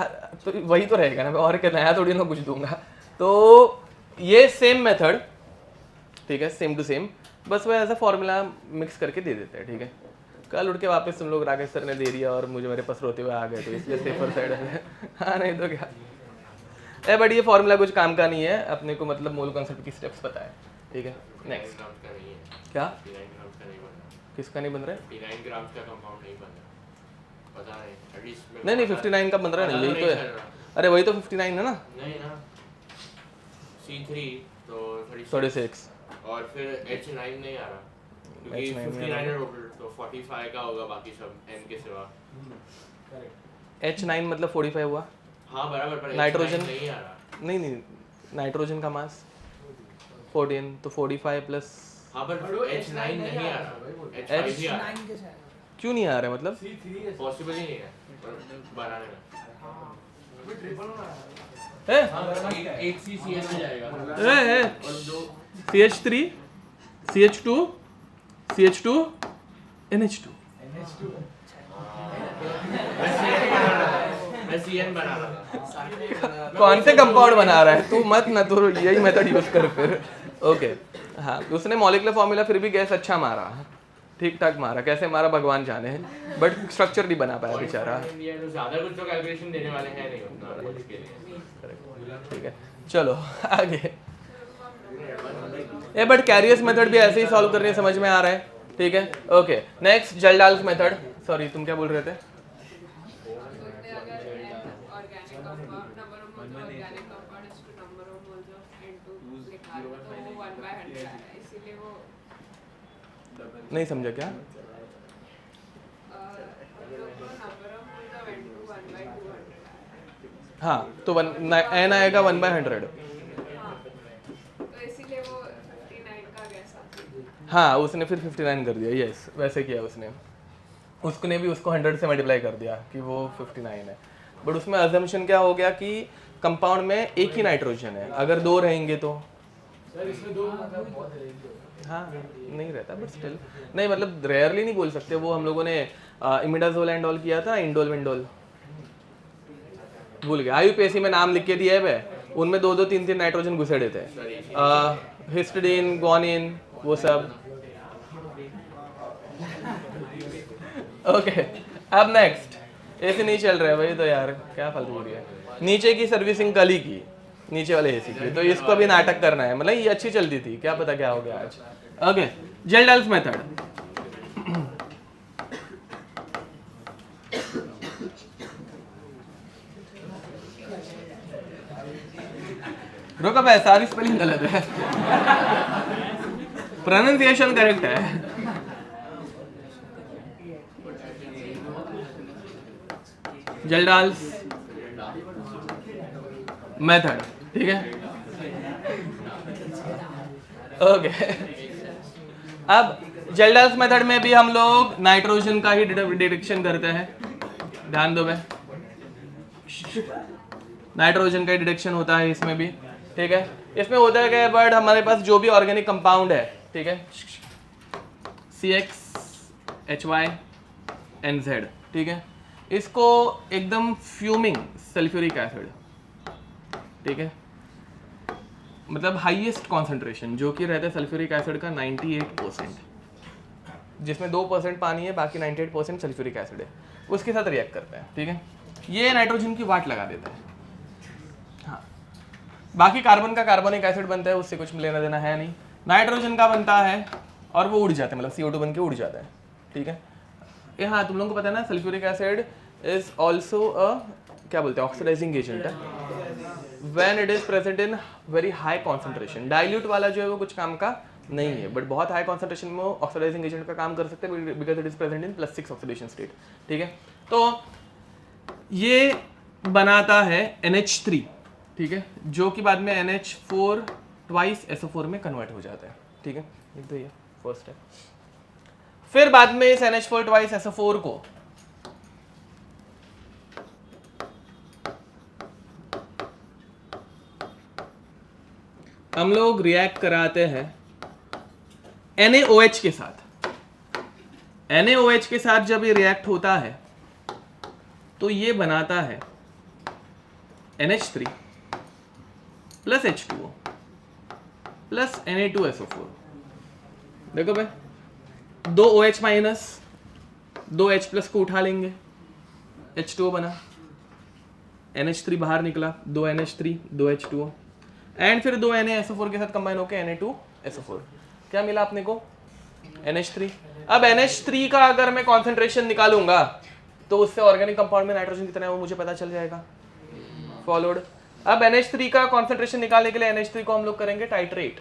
तो वही तो रहेगा ना, और क्या नया थोड़ी ना कुछ दूंगा। तो ये सेम मेथड, ठीक है, सेम टू सेम, बस वो ऐसा फॉर्मूला मिक्स करके दे देते हैं, ठीक है। कल उठ के वापस तुम लोग राकेश सर ने दे दिया और मुझे मेरे पास रोते हुए आ गए, तो इसलिए सेफर साइड है। हाँ नहीं तो क्या, बट ये फॉर्मूला कुछ काम का नहीं है, अपने को मतलब मूल कॉन्सेप्ट की स्टेप्स पता है, ठीक है। नेक्स्ट क्या, किसका नहीं बन रहा है, 59 ग्राम का कंपाउंड नहीं बन रहा, पता नहीं। नहीं 59 का बन रहा है ना, यही तो है। अरे वही तो 59 है ना, नहीं ना, C3 तो 36 और फिर H9 नहीं आ रहा, क्योंकि 59 है टोटल, तो 45 का होगा बाकी सब N के सिवा। H9 मतलब 45 हुआ। हाँ बराबर, पर नाइट्रोजन नहीं आ रहा। नहीं नाइट्रोजन का मास 14, तो 45 प्लस, हाँ पर H9 नहीं आ रहा, H5 ही आ रहा है। क्यों नहीं आ रहा है, मतलब पॉसिबल ही नहीं है बनाने में। है 8CCl में जाएगा है और दो CH3 CH2 CH2 NH2। मैं CN बना रहा था। कौन से कंपाउंड बना रहा है तू, मत ना तू यही मेथड यूज कर फिर, ओके। हाँ उसने मॉलिक्यूलर फॉर्मूला फिर भी गैस अच्छा मारा, ठीक ठाक मारा, कैसे मारा भगवान जाने, बट स्ट्रक्चर नहीं बना पाया बेचारा। तो ज्यादा कुछ तो कैलकुलेशन देने वाले हैं नहीं उतना इसके लिए, ठीक है चलो आगे। बट कैरियर्स मेथड भी ऐसे ही सॉल्व करने समझ में आ रहा है, ठीक है, ओके। नेक्स्ट जल्डाल्फ मेथड, सॉरी तुम क्या बोल रहे थे? नहीं समझा क्या? हाँ तो n आएगा 1/100। हाँ उसने फिर 59 कर दिया, यस वैसे किया उसने। उसने भी उसको 100 से मल्टीप्लाई कर दिया कि वो 59 है। बट उसमें अजम्पशन क्या हो गया कि कंपाउंड में एक ही नाइट्रोजन है, अगर दो रहेंगे तो हाँ नहीं रहता, बट स्टिल नहीं, मतलब रेयरली नहीं बोल सकते। वो हम लोगों ने इमिडाजोल एंड ऑल किया था, इंडोल विंडोल भूल गया। आयुपेसी में नाम लिख के दिए है, उनमें 2-2 3-3 नाइट्रोजन घुसेड़े थे, हिस्टिडीन ग्वानिन वो सब। ओके अब नेक्स्ट, एसी नहीं चल रहा है भाई, तो यार क्या फालतू हो रही है। नीचे की सर्विसिंग कल ही की, नीचे वाले एसी की, तो इसको भी नाटक करना है। मतलब ये अच्छी चलती थी, क्या पता क्या हो गया आज। ओके जेल्डाल्स मेथड, रुको भाई सारी स्पेलिंग गलत है, प्रोनाउंसिएशन करेक्ट है। जेल्डाल्स मेथड, ठीक है। ओके अब जेल्डाल्स मेथड में भी हम लोग नाइट्रोजन का ही डिटेक्शन करते हैं, ध्यान दो भाई, नाइट्रोजन का डिटेक्शन होता है इसमें भी, ठीक है। इसमें होता है क्या, बट हमारे पास जो भी ऑर्गेनिक कंपाउंड है, ठीक है, CXHYNZ, ठीक है, इसको एकदम फ्यूमिंग सल्फ्यूरिक एसिड, ठीक है, मतलब हाईएस्ट कॉन्सेंट्रेशन जो कि रहता है सल्फ्यूरिक एसिड का 98%, जिसमें 2% पानी है, बाकी 98% सल्फ्यूरिक एसिड है, उसके साथ रिएक्ट करता है, ठीक है। ये नाइट्रोजन की वाट लगा देता है। हाँ बाकी कार्बन का कार्बोनिक एसिड बनता है, उससे कुछ लेना देना है नहीं। नाइट्रोजन का बनता है और वो उड़ जाता है, मतलब CO2 बन के उड़ जाता है, ठीक है। ये हाँ तुम लोगों को पता है ना, sulphuric acid is also a क्या बोलते हैं ऑक्सीडाइजिंग एजेंट है, when it is present in very high concentration. Dilute वाला जो है वो कुछ काम का नहीं है, बट बहुत हाई कॉन्सेंट्रेशन में ऑक्सीडाइजिंग एजेंट का काम कर सकते हैं, because it is present in +6 oxidation state, ठीक है। तो ये बनाता है NH3, ठीक है, जो कि बाद में NH4 ट्वाइस SO4 में कन्वर्ट हो जाता है, ठीक है। लिख दो ये फर्स्ट है। फिर बाद में इस NH4 ट्वाइस SO4 को हम लोग रिएक्ट कराते हैं NaOH के साथ। NaOH के साथ जब ये रिएक्ट होता है तो ये बनाता है NH3 plus H2O plus Na2SO4। देखो भाई 2 OH माइनस 2 H प्लस को उठा लेंगे, H2O बना, NH3 बाहर निकला, 2 NH3 2 H2O, एंड फिर 2 NaSO4 के साथ कंबाइन होकर Na2SO4। क्या मिला अपने को? NH3। अब NH3 का अगर मैं कॉन्सेंट्रेशन निकालूंगा तो उससे ऑर्गेनिक कंपाउंड में नाइट्रोजन कितना है वो मुझे पता चल जाएगा, फॉलोड। अब NH3 का कॉन्सेंट्रेशन निकालने के लिए NH3 को हम लोग करेंगे टाइट्रेट।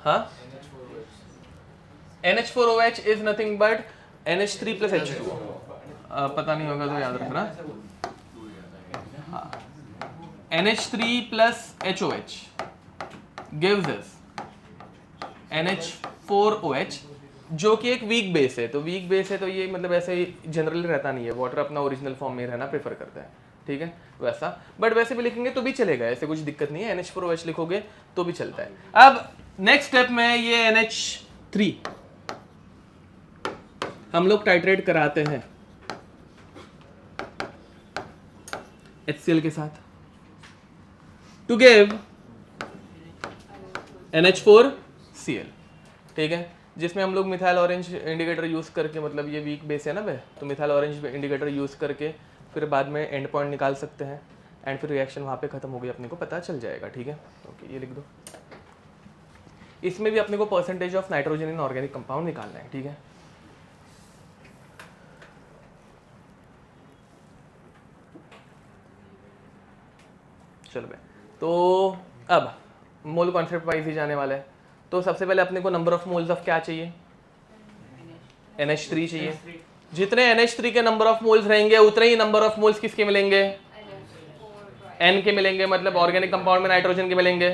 हाँ NH4OH is nothing but NH3 plus H2O। पता नहीं होगा तो याद रखना, हाँ NH3 plus HOH gives us NH4OH, जो कि एक वीक बेस है। तो वीक बेस है तो ये मतलब ऐसे ही जनरली रहता नहीं है, वाटर अपना ओरिजिनल फॉर्म में रहना प्रेफर करता है, ठीक है वैसा। बट वैसे भी लिखेंगे तो भी चलेगा, ऐसे कुछ दिक्कत नहीं है, NH4OH लिखोगे तो भी चलता है। अब नेक्स्ट स्टेप में ये NH3 हम लोग टाइट्रेट कराते हैं HCl के साथ टू गिव NH4Cl, ठीक है, जिसमें हम लोग मिथाइल ऑरेंज इंडिकेटर यूज करके, मतलब ये वीक बेस है ना भाई, तो मिथाइल ऑरेंज इंडिकेटर यूज करके फिर बाद में एंड पॉइंट निकाल सकते हैं, एंड फिर रिएक्शन वहाँ पे खत्म हो गई, अपने को पता चल जाएगा, ठीक है। ओके ये लिख दो। इसमें भी अपने को percentage of nitrogen in organic compound निकालना है, ठीक है। चलो भाई, तो अब मोल कॉन्सेप्ट वाइज ही जाने वाला है। तो सबसे पहले अपने को नंबर ऑफ मोल्स ऑफ क्या चाहिए, NH3 चाहिए। जितने NH3 के नंबर ऑफ मोल्स रहेंगे उतने ही नंबर ऑफ मोल्स किसके मिलेंगे, N के मिलेंगे, मतलब ऑर्गेनिक कंपाउंड में नाइट्रोजन के मिलेंगे।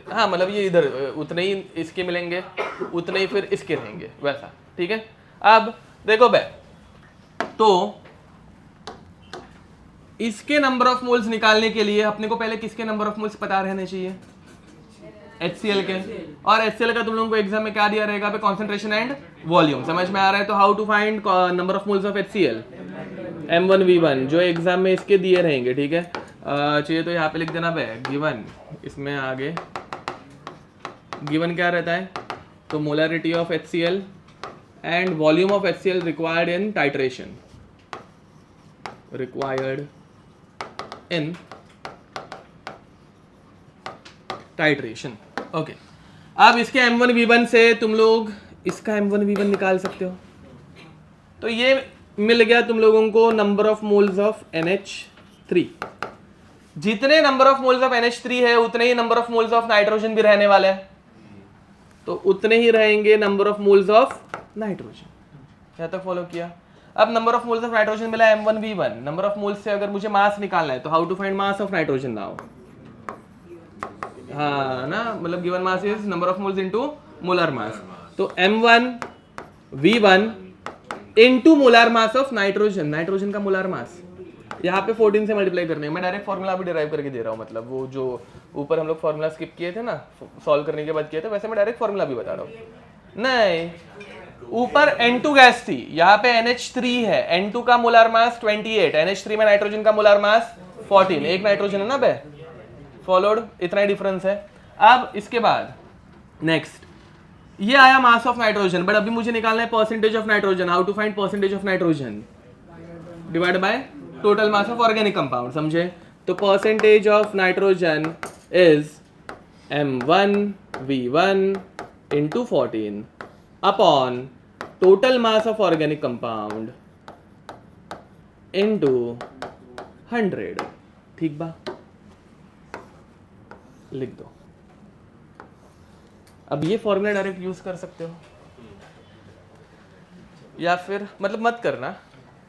हाँ मतलब ये इधर उतने ही इसके मिलेंगे, उतने ही फिर इसके रहेंगे वैसा, ठीक है। अब देखो बे, तो इसके नंबर ऑफ मोल्स निकालने के लिए अपने को पहले किसके नंबर ऑफ मोल्स पता रहने चाहिए, HCl के। और HCl का तुम लोगों को एग्जाम में क्या दिया रहेगा पे, कॉन्सेंट्रेशन एंड वॉल्यूम, समझ में आ रहा है। तो how to find number of moles of HCl, M1V1 जो एग्जाम में इसके दिए रहेंगे, ठीक है। चाहिए तो यहाँ पे लिख देना बे गिवन, इसमें आगे गिवन क्या रहता है, तो molarity of HCl and volume of HCl required in titration, required in titration, okay. अब इसके M1V1 से तुम लोग इसका M1V1 निकाल सकते हो। तो ये मिल गया तुम लोगों को number of moles of NH3। जितने number of moles of NH3 है उतने ही number of moles of nitrogen भी रहने वाले हैं, तो उतने ही रहेंगे number of moles of nitrogen. क्या तक फॉलो किया। अब number of moles of nitrogen मिला M1V1, नंबर ऑफ मोल्स से अगर मुझे मास निकालना है तो how to find mass of nitrogen now, हाँ ना, मतलब given mass is number of moles into molar mass. तो M1V1 into molar mass of nitrogen, nitrogen का मोलर मास यहाँ पे 14 से मल्टीप्लाई करने हैं। मैं डायरेक्ट फॉर्मूला भी डिराइव करके दे रहा हूँ, मतलब वो जो ऊपर हम लोग फॉर्मूला स्किप किए थे ना, सॉल्व करने के बाद किए थे, वैसे मैं डायरेक्ट फॉर्मूला भी बता रहा हूँ। नहीं, ऊपर N2 गैस थी, यहाँ पे NH3 है, N2 का मोलर मास 28, NH3 में नाइट्रोजन का मोलर मास 14, एक नाइट्रोजन है ना बे, फॉलोड, इतना ही डिफरेंस है। अब इसके बाद नेक्स्ट ये आया मास ऑफ नाइट्रोजन, बट अभी मुझे निकालना है percentage of nitrogen. How to find percentage of nitrogen, divide by total mass of organic compound, समझे। तो percentage of nitrogen is M1V1 into 14 upon total mass of organic compound into 100, ठीक बा, लिख दो। अब ये फॉर्मूला डायरेक्ट यूज कर सकते हो, या फिर मतलब मत करना,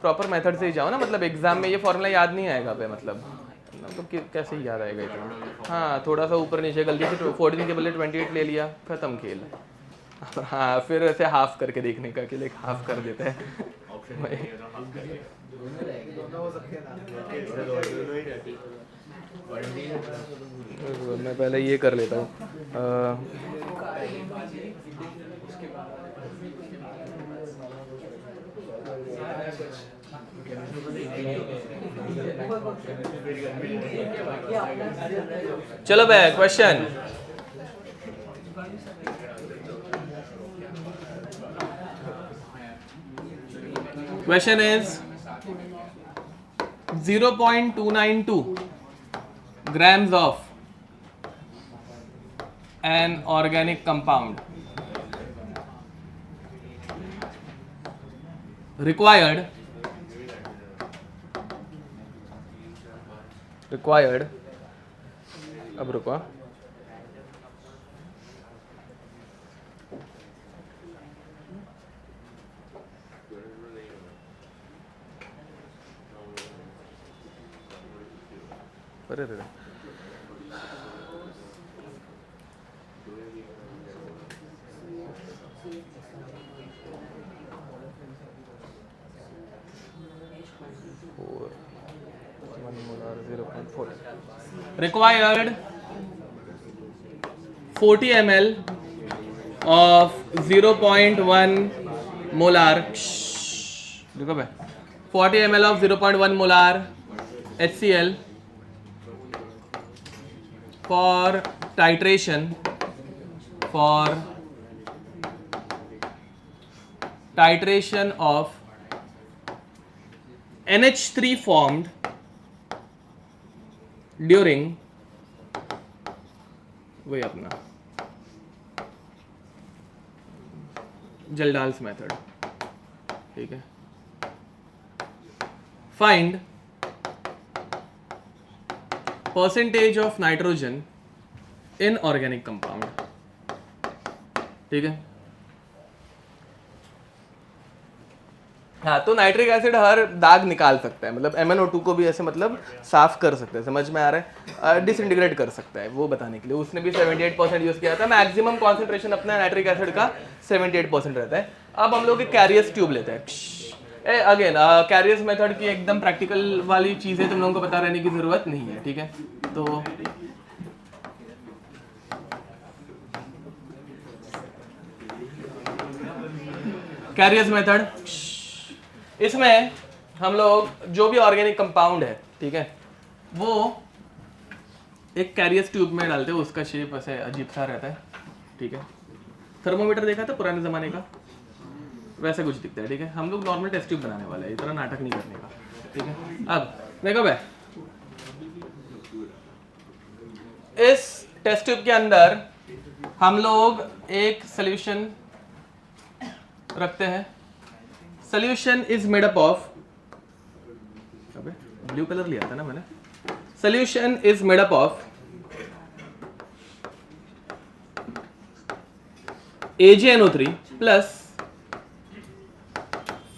प्रॉपर मेथड से ही जाओ ना, मतलब एग्जाम में ये फॉर्मूला याद नहीं आएगा पे, मतलब कैसे ही याद आएगा इतना। हाँ थोड़ा सा ऊपर नीचे गलती से 14 के बदले 28 ले लिया, खत्म खेल। हाँ फिर ऐसे हाफ करके देखने का कि लाइक हाफ कर देते हैं। मैं पहले ये कर लेता हूँ। चलो भाई question, question is 0.292 grams of an organic compound required अब रुको, अरे रे required 40 ml of 0.1 molar, देखो भाई 40 ml of 0.1 molar HCl for titration of NH3 formed during वही अपना जल्डाल्स मेथड, ठीक है। Find percentage of nitrogen in organic compound, ठीक है। हाँ, तो नाइट्रिक एसिड हर दाग निकाल सकता है, मतलब MnO2 को भी ऐसे मतलब साफ कर सकता है, समझ में आ रहा है, डिसइंटीग्रेट कर सकता है, वो बताने के लिए उसने भी 78% यूज़ किया था। मैक्सिमम कॉन्सेंट्रेशन अपना नाइट्रिक एसिड का 78% रहता है। अब हम लोग एक कैरियस ट्यूब लेते हैं। अगेन कैरियस मेथड की एकदम प्रैक्टिकल वाली चीज़ें तुम लोगों को पता रहने की ज़रूरत नहीं है, ठीक है। तो कैरियस मेथड, इसमें हम लोग जो भी ऑर्गेनिक कंपाउंड है, ठीक है, वो एक कैरियस ट्यूब में डालते हैं। उसका शेप ऐसे अजीब सा रहता है, ठीक है। थर्मोमीटर देखा था पुराने ज़माने का, वैसे कुछ दिखता है, ठीक है। हम लोग नॉर्मल टेस्ट ट्यूब बनाने वाले हैं, इतना नाटक नहीं करने का, ठीक है। अब देखो भाई, इस टेस्ट ट्यूब के अंदर हम लोग एक सोल्यूशन रखते हैं। Solution is made up of, blue colour लिया था ना मैंने। Solution is made up of AgNO3 plus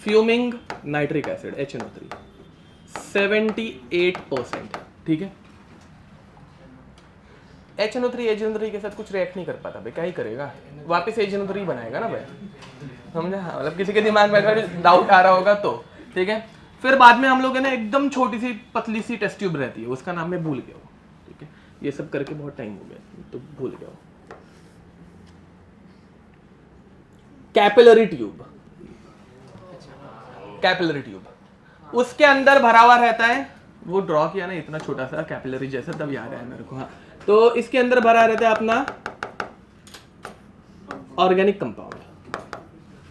fuming nitric acid HNO3 78%, ठीक है। HNO3 AgNO3 के साथ कुछ रिएक्ट नहीं कर पाता भाई, क्या ही करेगा, वापस AgNO3 बनाएगा ना भाई, समझा। मतलब किसी के दिमाग में अगर डाउट आ रहा होगा तो, ठीक है। फिर बाद में हम लोग है ना एकदम छोटी सी पतली सी टेस्ट ट्यूब रहती है, उसका नाम मैं भूल गया हूँ, ठीक है। ये सब करके बहुत टाइम हो गया तो भूल गया हूँ। कैपिलरी ट्यूब, कैपिलरी ट्यूब उसके अंदर भरा हुआ रहता है। वो ड्रॉ किया ना इतना छोटा सा कैपिलरी जैसा, तब याद आया मेरे को। हाँ, तो इसके अंदर भरा रहता है अपना ऑर्गेनिक कंपाउंड,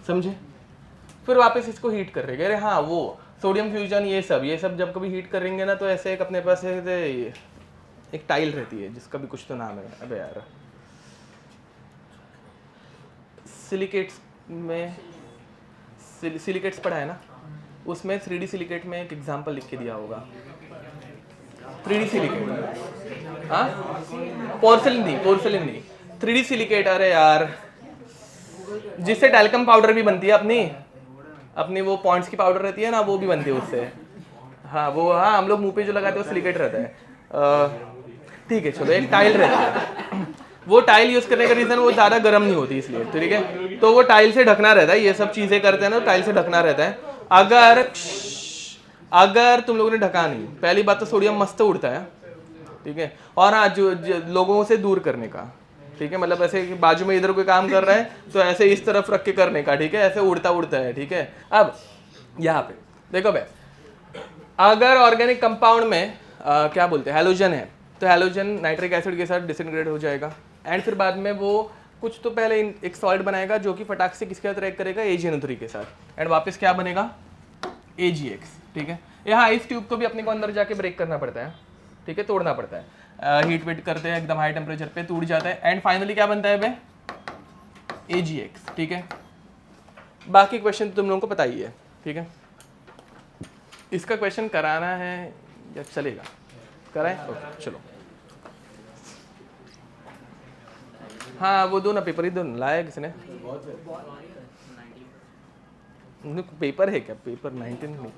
समझे। फिर वापस इसको हीट कर रहे, अरे हाँ वो सोडियम फ्यूजन ये सब जब कभी हीट करेंगे ना, तो ऐसे एक अपने पास एक टाइल रहती है जिसका भी कुछ तो नाम है, अबे यार सिलिकेट्स में, सिलिकेट्स पढ़ा है ना, उसमें 3D सिलिकेट में एक एग्जांपल लिख के दिया होगा। 3D सिलिकेट, हाँ पोर्सिलिन नहीं 3D सिलिकेट, अरे यार जिससे टैल्कम पाउडर भी बनती है, अपनी वो पॉइंट्स की पाउडर रहती है ना, वो भी बनती है उससे। हाँ वो, हाँ हम लोग मुंह पे जो लगाते हैं वो सिलिकेट रहता है, ठीक है। चलो एक टाइल रहती है, वो टाइल यूज करने का रीजन वो ज़्यादा गर्म नहीं होती इसलिए, ठीक है। तो वो टाइल से ढकना रहता है, ये सब चीज़ें करते हैं ना, टाइल से ढकना रहता है। अगर तुम लोगों ने ढका नहीं, पहली बात तो सोडियम मस्त उड़ता है, ठीक है। और हाँ, जो लोगों से दूर करने का, ठीक है, मतलब ऐसे बाजू में इधर कोई काम कर रहा है तो ऐसे इस तरफ रख के करने का, ठीक है, ऐसे उड़ता है, ठीक है। अब यहाँ पे देखो भाई, अगर ऑर्गेनिक कंपाउंड में क्या बोलते हैं हैलोजन है, तो हैलोजन नाइट्रिक एसिड के साथ डिसइंटीग्रेट हो जाएगा, एंड फिर बाद में वो कुछ तो पहले एक सॉल्ट बनाएगा जो कि फटाक से किसके साथ रिएक्ट करेगा, AgNO3 के साथ, एंड वापस क्या बनेगा, AgX, ठीक है। यहाँ इस ट्यूब को भी अपने को अंदर जाके ब्रेक करना पड़ता है, ठीक है, तोड़ना पड़ता है, हीट वेट करते हैं एकदम हाई टेम्परेचर पे, टूट जाता है, एंड फाइनली क्या बनता है भाई, AgX, ठीक है। बाकी क्वेश्चन तुम लोगों को पता ही है, ठीक है। इसका क्वेश्चन कराना है या चलेगा, कराएं, ओके चलो। हाँ वो दो ना पेपर, ही दो लाया किसने, पेपर है क्या, पेपर 19 नहीं,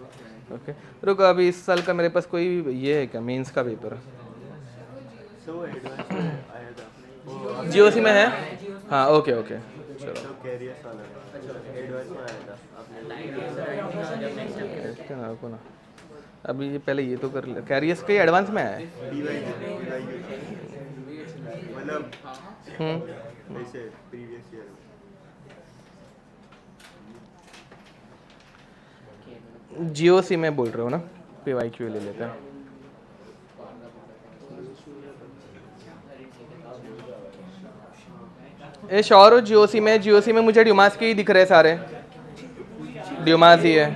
ओके रुको। अभी इस साल का मेरे पास कोई ये है क्या, मेंस का पेपर GOC में है, हाँ ओके ओके चलो। ना अभी ये पहले ये तो कर ले, कैरियस का एडवांस में है, GOC में बोल रहे हो ना, PYQ ले लेते हैं। ए श्योर हो GOC में मुझे ड्यूमास के ही दिख रहे सारे, ड्यूमास ही है,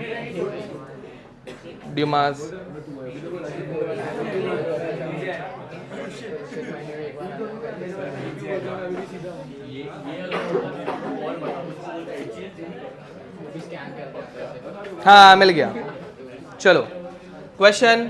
ड्यूमास। हाँ मिल गया, चलो क्वेश्चन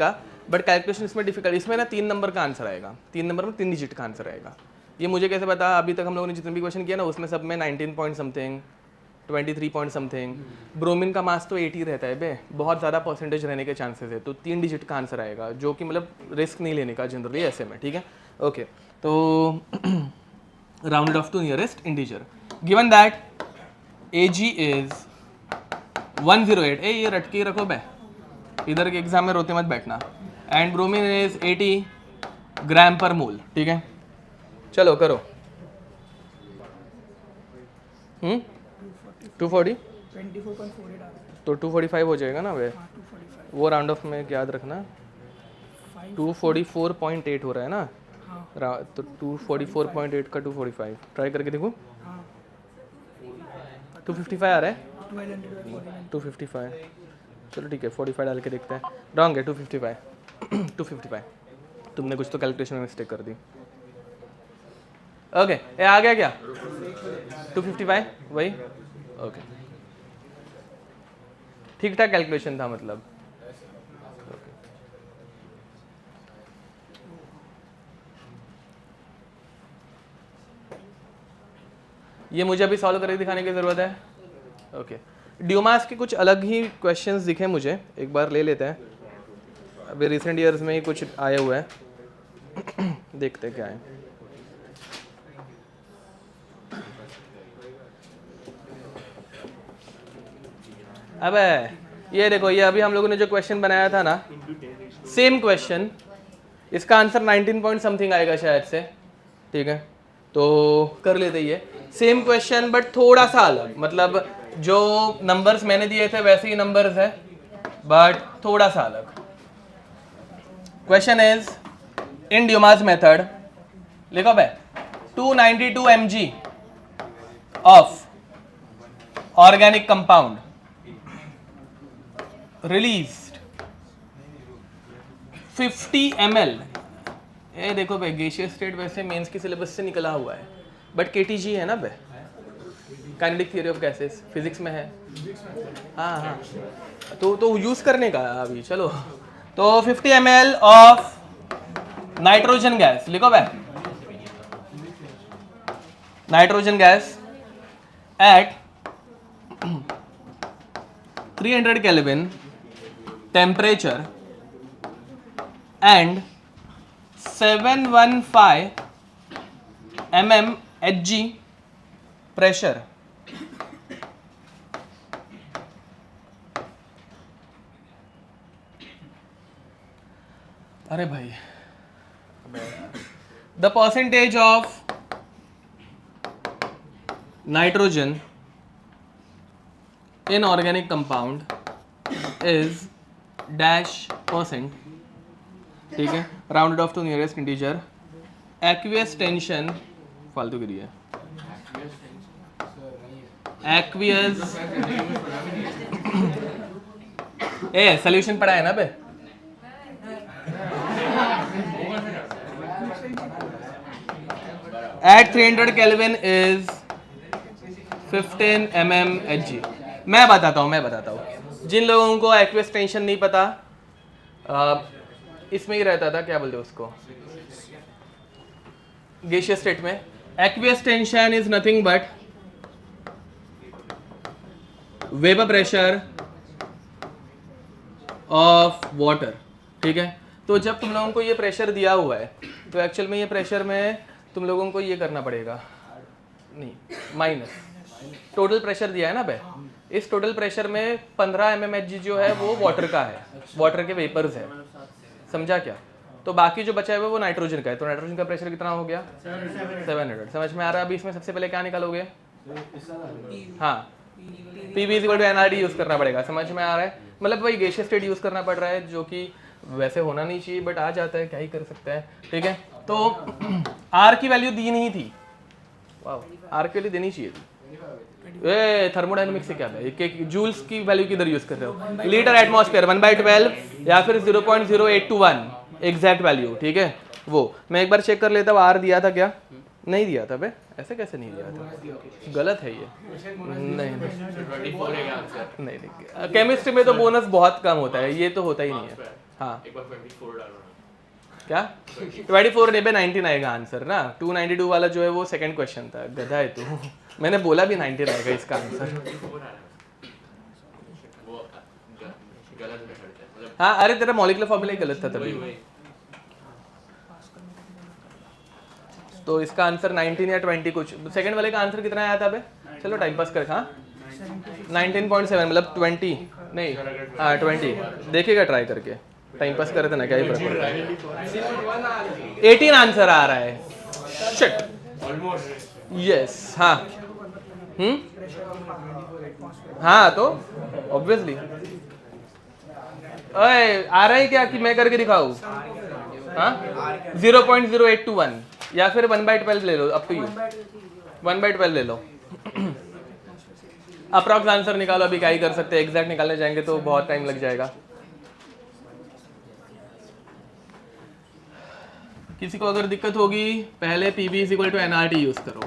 बनेगा, बट कैलकुलेशन इसमें डिफिकल्ट, इसमें ना 3 नंबर का आंसर आएगा, 3 नंबर में 3 डिजिट का आंसर आएगा। ये मुझे कैसे पता, अभी तक हम लोगों ने जितने भी क्वेश्चन किया ना उसमें सब में 19 point something, 23 point something, bromine का मास तो 80 रहता है बे, बहुत ज़्यादा परसेंटेज रहने के चांसेस है, तो 3 डिजिट का आंसर आएगा, जो कि मतलब रिस्क नहीं लेने का जनरली ऐसे में, ठीक है। ओके, तो rounded off to nearest integer, given that Ag is 108, ये रट के रखो बे, इधर के एग्जाम में रोते मत बैठना, एंड ब्रोमीन इज 80 ग्राम पर मोल, ठीक है। चलो करो। 240 तो 245 हो जाएगा ना वे, वो राउंड ऑफ में याद रखना, 244.8 हो रहा है ना, तो 244.8 का 245 ट्राई करके देखो, 255 आ रहा है, 255, चलो ठीक है 45 डाल के देखते हैं, रॉन्ग है 255 255, तुमने कुछ तो कैलकुलेशन में मिस्टेक कर दी। ओके, ये आ गया क्या 255 वही, ओके ठीक ठाक कैलकुलेशन था मतलब। ये मुझे अभी सॉल्व करके दिखाने की ज़रूरत है। ओके, ड्यूमास के कुछ अलग ही क्वेश्चंस दिखे मुझे, एक बार ले लेते हैं, अभी रिसेंट ईयर्स में ही कुछ आए हुए हैं, देखते क्या है। अबे ये देखो, ये अभी हम लोगों ने जो क्वेश्चन बनाया था ना, सेम क्वेश्चन, इसका आंसर 19 पॉइंट समथिंग आएगा शायद से, ठीक है, तो कर लेते ये सेम क्वेश्चन बट थोड़ा सा अलग, मतलब जो नंबर्स मैंने दिए थे वैसे ही नंबर्स है बट थोड़ा सा अलग। Question is in Dumas method, लिखो भाई, 292 mg of organic compound released 50 ml, ये देखो भाई गैसियस स्टेट वैसे मेंस के सिलेबस से निकला हुआ है, बट केटीजी है ना भाई, kinetic theory of gases physics में है, हाँ हाँ, तो यूज करने का अभी, चलो तो 50 ml ऑफ नाइट्रोजन गैस, लिखो भाई, nitrogen gas at 300 Kelvin temperature and 715 mm Hg pressure, अरे भाई, the percentage of nitrogen in organic compound is dash %, ठीक है, rounded off to nearest integer, aqueous tension, फालतू गिरी है, एक्वियस ए सोल्यूशन पढ़ा है ना बे, at 300 Kelvin is 15 mm Hg। मैं बताता हूँ, जिन लोगों को एक्वियस टेंशन नहीं पता, इसमें ही रहता था, क्या बोलते हैं उसको, गैसियस स्टेट में, aqueous tension is nothing but vapour pressure of water, ठीक है। तो जब तुम लोगों को ये प्रेशर दिया हुआ है, तो एक्चुअल में ये प्रेशर में तुम लोगों को ये करना पड़ेगा, नहीं माइनस, टोटल प्रेशर दिया है ना भाई, इस टोटल प्रेशर में 15 mmHg जो है वो वाटर का है, वाटर के वेपर्स है, समझा क्या? तो बाकी जो बचा है वो नाइट्रोजन का है, तो नाइट्रोजन का प्रेशर कितना हो गया 700। समझ में आ रहा है? अभी इसमें सबसे पहले क्या निकालोगे? हाँ, PV is equal to NRT use करना पड़ेगा, समझ में आ रहा है? मतलब वही गैसियस स्टेट यूज़ करना पड़ रहा है, जो कि वैसे होना नहीं चाहिए बट आ जाता है, क्या ही कर सकता है, ठीक है? तो R की वैल्यू दी नहीं थी, वाह, R की वैल्यू देनी चाहिए थी। थर्मोडायनेमिक्स से क्या है, जूल्स की वैल्यू किधर यूज़ कर रहे हो? लीटर एटमॉस्फेयर 1/12 या फिर 0.0821 एग्जैक्ट वैल्यू, ठीक है? वो मैं एक बार चेक कर लेता हूँ, R दिया था क्या? नहीं दिया था बे, ऐसे कैसे नहीं दिया था? गलत है ये, नहीं नहीं नहीं, केमिस्ट्री में तो बोनस बहुत कम होता है, ये तो होता ही नहीं है। हाँ एक बार 24 डालो ना। क्या 24 नहीं पे 19 आएगा आंसर ना, 292 वाला जो है वो सेकंड क्वेश्चन था, गधा है तू। मैंने बोला भी 19 आएगा इसका आंसर। वो गलत मेथड है, मतलब हाँ अरे तेरा मॉलिक्यूलर फॉर्मूला ही गलत था तभी। तो इसका आंसर 19 या 20 कुछ, सेकंड वाले का आंसर कितना आया था बे? चलो टाइम पास कर। हाँ 19.7 मतलब 20 नहीं, हाँ 20 देखिएगा ट्राई करके, टाइम पास करे थे ना, क्या ही फर्क पड़ता है। 18 आंसर आ रहा है, शिट ऑलमोस्ट यस। हाँ हाँ तो ऑब्वियसली अरे आ रहा है क्या कि मैं करके दिखाऊं? हाँ 0.0821 या फिर 1/12 ले लो, अप टू यू, 1/12 ले लो। अप्रॉक्स आंसर निकालो, अभी क्या ही कर सकते हैं, एग्जैक्ट निकालने जाएंगे तो बहुत टाइम लग जाएगा। किसी को अगर दिक्कत होगी पहले PV is equal to NRT use करो।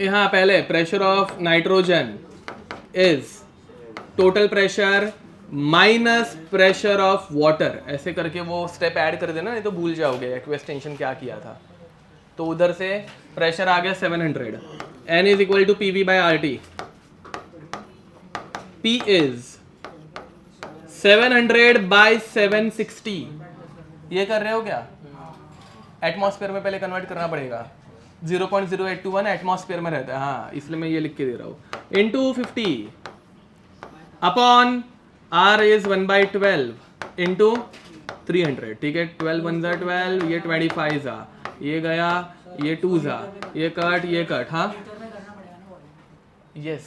यहाँ पहले pressure of nitrogen is total pressure minus pressure of water, ऐसे करके वो स्टेप ऐड कर देना, नहीं तो भूल जाओगे एक्वेस टेंशन क्या किया था। तो उधर से प्रेशर आ गया 700, N is equal to PV by RT। P is 700 by 760, ये कर रहे हो क्या? एटमॉस्फेयर में पहले कन्वर्ट करना पड़ेगा, 0.0821 एटमॉस्फेयर में रहता है, हाँ इसलिए मैं ये लिख के दे रहा हूँ, into 50 upon R is 1/12 into 300, ठीक है? 12 1 जा 12, ये 25 जा, ये गया, ये 2 जा, ये कट, हाँ यस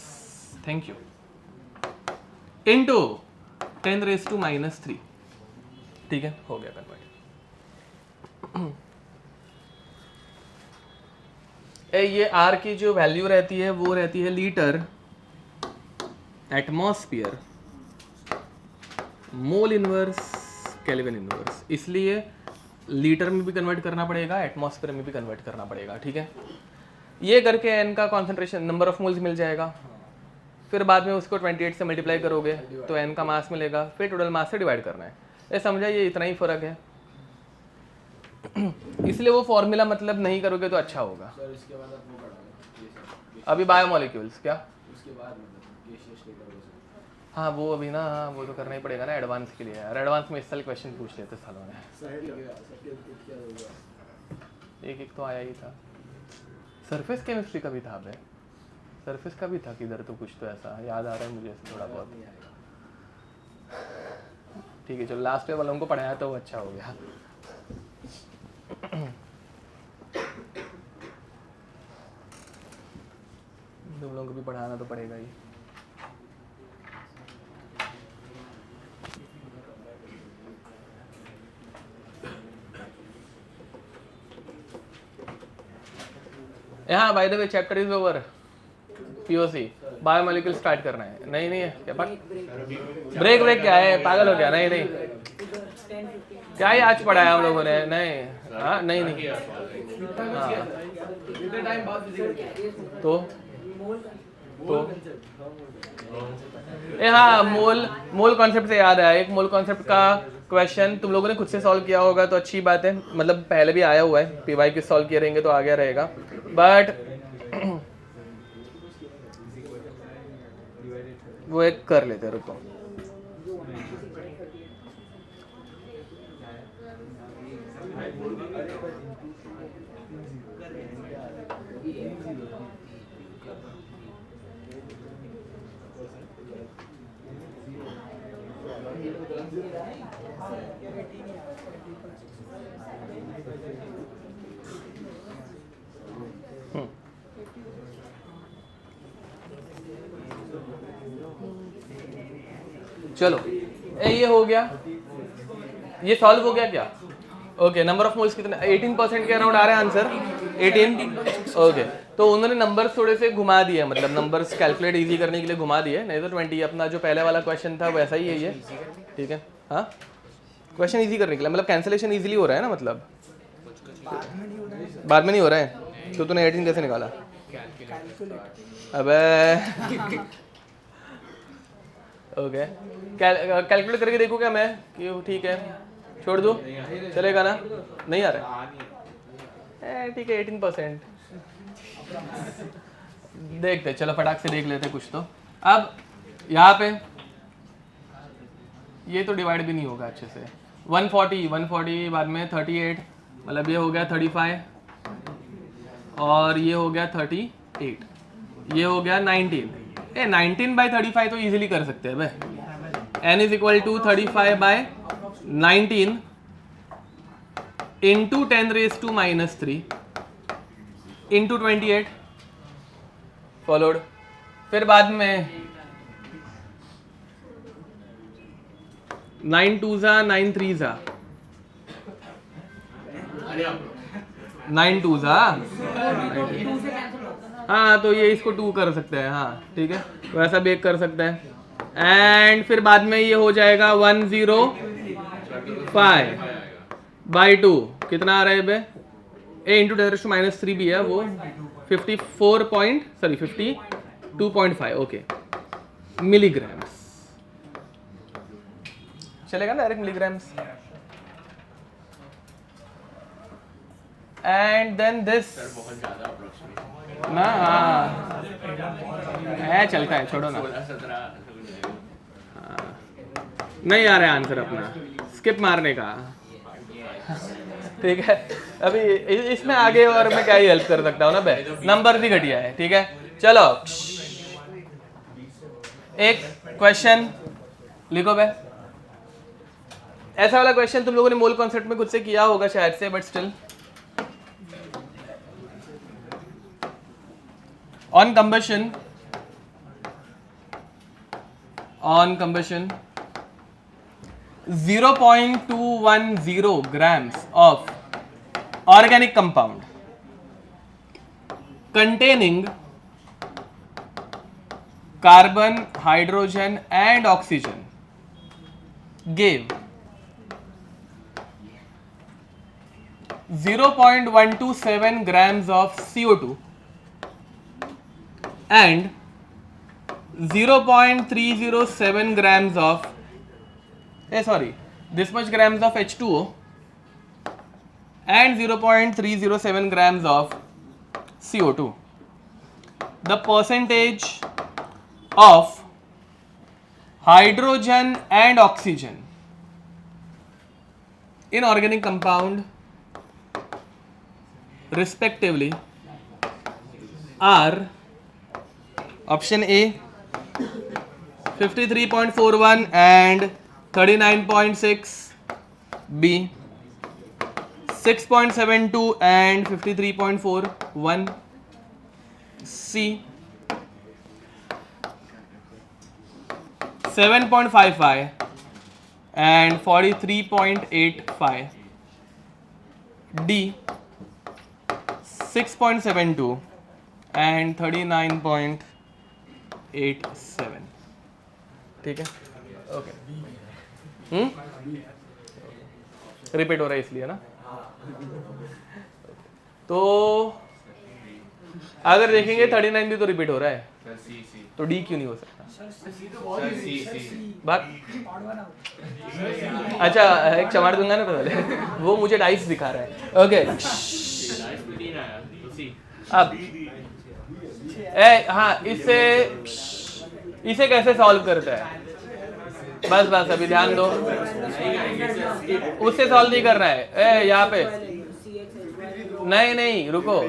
थैंक यू, इंटू 10⁻⁻3, ठीक है? हो गया कन्वर्ट। ये R की जो वैल्यू रहती है वो रहती है litre atmosphere mole inverse kelvin inverse, इसलिए लीटर में भी कन्वर्ट करना पड़ेगा, एटमॉस्फेयर में भी कन्वर्ट करना पड़ेगा, ठीक है? ये करके n का कॉन्सेंट्रेशन नंबर ऑफ मोल्स मिल जाएगा, फिर बाद में उसको 28 से मल्टीप्लाई करोगे तो n का मास मिलेगा, फिर टोटल मास से डिवाइड करना है। ये समझा, ये इतना ही फर्क है। इसलिए वो फॉर्मूला मतलब नहीं करोगे तो अच्छा होगा। सर इसके बाद आप वो पढ़ाओगे अभी बायोमोलिक्यूल्स क्या? उसके बाद मतलब गैसियस स्टेट का प्रोसेस। हाँ वो अभी ना, हाँ वो तो करना ही पड़ेगा ना एडवांस के लिए यार, एडवांस में इस साल क्वेश्चन पूछ लेते सालों में, क्या होगा? एक तो आया ही था। सरफेस केमिस्ट्री का भी था बे, सरफेस का भी था किधर तो, कुछ तो ऐसा याद आ रहा है मुझे थोड़ा बहुत। ठीक है चलो, लास्ट ईयर वालों को पढ़ाया तो वो अच्छा हो गया। तुम लोगों को भी पढ़ाना तो पड़ेगा ही। हाँ by the way chapter is over, POC biomolecule start करना है। नहीं नहीं है क्या बात? ब्रेक क्या है, पागल हो गया? नहीं नहीं, क्या ही आज पढ़ाया हम लोगों ने? नहीं हाँ नहीं नहीं हाँ तो हाँ मोल कॉन्सेप्ट से याद आया, एक मोल कॉन्सेप्ट का क्वेश्चन तुम लोगों ने खुद से सॉल्व किया होगा तो अच्छी बात है, मतलब पहले भी आया हुआ है, PY सॉल्व किए रहेंगे तो आ गया रहेगा, बट वो एक कर लेते हैं, रुको। चलो ये हो गया, ये सॉल्व हो गया क्या? ओके, नंबर ऑफ मोल्स कितने? 18% के अराउंड आ रहे हैं आंसर, 18। ओके, तो उन्होंने नंबर्स थोड़े से घुमा दिए, मतलब नंबर्स कैलकुलेट इजी करने के लिए घुमा दिए, नहीं तो 20 अपना जो पहले वाला क्वेश्चन था वैसा ही है ये, ठीक है। हाँ, क्वेश्चन इजी करने के लिए, मतलब कैंसिलेशन इजीली हो रहा है ना, मतलब बाद में नहीं हो रहा है, तो तूने 18 कैसे निकाला? अबे ओके, कैलकुलेट करके देखो क्या मैं कि ठीक है, छोड़ दूँ, चलेगा ना? नहीं आ रहा है, ठीक है 18%। देखते, चलो फटाक से देख लेते कुछ तो। अब यहाँ पे ये तो डिवाइड भी नहीं होगा अच्छे से। 140 बाद में 38, मतलब ये हो गया 35 और ये हो गया 38, ये हो गया 19। 19/35 तो इजीली कर सकते हैं भाई। n is equal to 35/19 into 10⁻³ into 28 followed. फिर बाद में 9 2 9 3 9 2 हाँ, तो ये इसको 2 कर सकते हैं, हाँ ठीक है, वैसा भी एक कर सकते हैं। एंड फिर बाद में ये हो जाएगा 105/2, कितना आ रहा है बे? ए इंटू 10⁻³ भी है वो, 52.5 ओके मिलीग्राम्स, चलेगा ना direct milligrams. And then this बहुत ज्यादा अप्रोक्सीमेट ना, हाँ है, चलता है, छोड़ो ना। 16-17 हाँ, नहीं आ रहा है आंसर अपना, स्किप मारने का, ठीक है। अभी इसमें आगे और मैं क्या ही हेल्प कर सकता हूँ ना बे, नंबर भी घटिया है, ठीक है। चलो एक क्वेश्चन लिखो बे, ऐसा वाला क्वेश्चन तुम लोगों ने मोल कॉन्सेप्ट में खुद से किया होगा शायद से, but still. On combustion 0.210 grams of organic compound containing carbon, hydrogen and oxygen gave 0.127 grams of CO2 and 0.307 grams of this much grams of H2O and 0.307 grams of CO2. The percentage of hydrogen and oxygen in organic compound respectively are option A 53.41 and 39.6, B 6.72 and 53.41, C 7.55 and 43.85, D 6.72 and 39.87, ठीक है। Okay, repeat हो रहा है इसलिए ना। तो अगर देखेंगे 39 भी तो रिपीट हो रहा है, तो डी क्यों नहीं हो सकता? बात अच्छा, एक चमार दूंगा ना पहले, वो मुझे डाइस दिखा रहा है। ओके, अब हाँ, इसे कैसे सॉल्व करता है? बस अभी ध्यान दो, उससे सॉल्व नहीं कर रहा है। यहाँ पे नहीं रुको,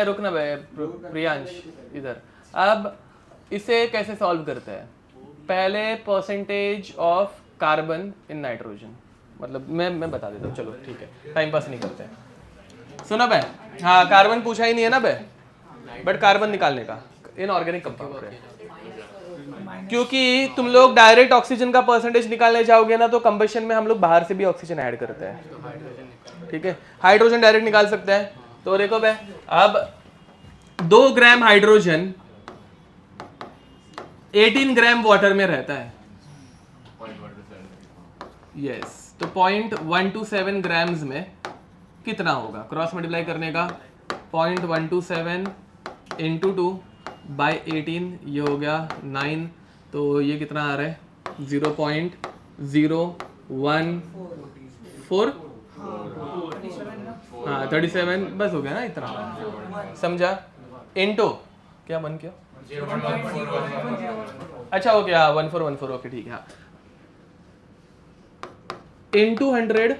रुक ना भाई प्रियांश इधर। अब इसे कैसे सॉल्व करता है? पहले percentage of carbon in nitrogen, मतलब मैं बता देता हूँ, चलो ठीक है, टाइम पास नहीं करते हैं। सुनो बे, हाँ कार्बन पूछा ही नहीं है ना बे, बट कार्बन निकालने का इनऑर्गेनिक कंपाउंड है, क्योंकि तुम लोग डायरेक्ट ऑक्सीजन का परसेंटेज निकालने जाओगे ना तो कंबशन में हम लोग बाहर से भी ऑक्सीजन ऐड करते हैं, ठीक है, हाइड्रोजन डायरेक्ट निकाल सकते हैं। तो देखो बे, अब 2 ग्राम हाइड्रोजन 18 ग्राम वाटर में रहता है, यस, तो 0.127 ग्राम्स में कितना होगा, क्रॉस मल्टीप्लाई करने का 0.127 इंटू 2 बाई 18, ये हो गया 9, तो ये कितना आ रहा है 0.0114, हाँ 37, बस हो गया ना इतना, समझा, इंटू क्या बन गया, अच्छा ओके, हाँ 1414, ओके ठीक है, हाँ into 100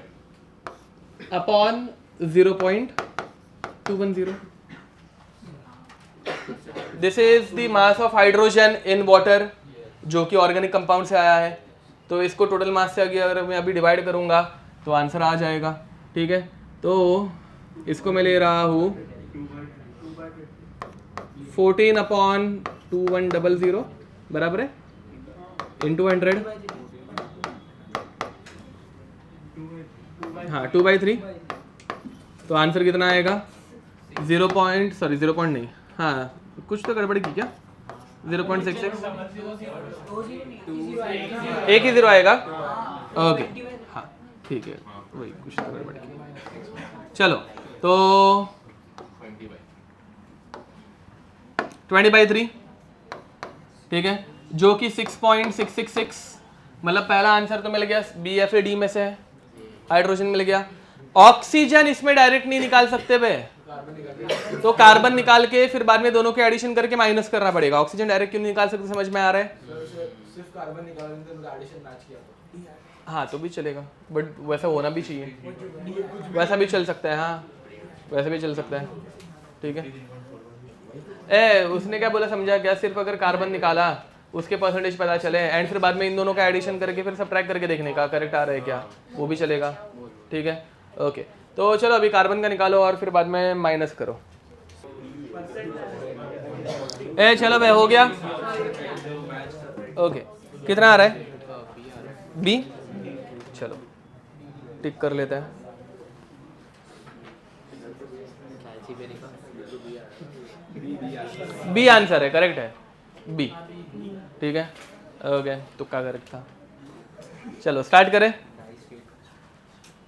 upon 0.210, this is the mass of hydrogen in water, जो कि ऑर्गेनिक कंपाउंड से आया है। तो इसको टोटल मास से अगर मैं अभी डिवाइड करूंगा तो आंसर आ जाएगा, ठीक है, तो इसको मैं ले रहा हूँ 14/2100 बराबर है इंटू 100, हाँ 2/3, तो आंसर कितना आएगा 0 नहीं, हाँ कुछ तो गड़बड़ की क्या, 0.66, एक ही 0 आएगा, ओके हाँ ठीक है, वही कुछ तो गड़बड़ की, चलो तो 20/3, ठीक है, जो कि 6.666, मतलब पहला आंसर तो मिल गया BFAD में से है, हाइड्रोजन मिल गया। ऑक्सीजन इसमें डायरेक्ट नहीं निकाल सकते बे, तो कार्बन निकाल के फिर बाद में दोनों के एडिशन करके माइनस करना पड़ेगा। ऑक्सीजन डायरेक्ट क्यों नहीं निकाल सकते, समझ में आ रहा है? सिर्फ कार्बन निकालने से उनका एडिशन मैच किया तो हाँ तो भी चलेगा, बट वैसा होना भी चाहिए, वैसा भी चल सकता है, हाँ वैसा भी चल सकता है, ठीक है। उसने क्या बोला समझा क्या, सिर्फ अगर कार्बन निकाला उसके परसेंटेज पता चले एंड फिर बाद में इन दोनों का एडिशन करके फिर सबट्रैक्ट करके देखने का करेक्ट आ रहा है क्या, वो भी चलेगा, ठीक है ओके। तो चलो अभी कार्बन का निकालो और फिर बाद में माइनस करो। चलो भाई हो गया, ओके कितना आ रहा है बी, चलो टिक कर लेते हैं। बी आंसर है, करेक्ट है बी, ठीक है ओके, तुक्का करेक्ट था। चलो स्टार्ट करें।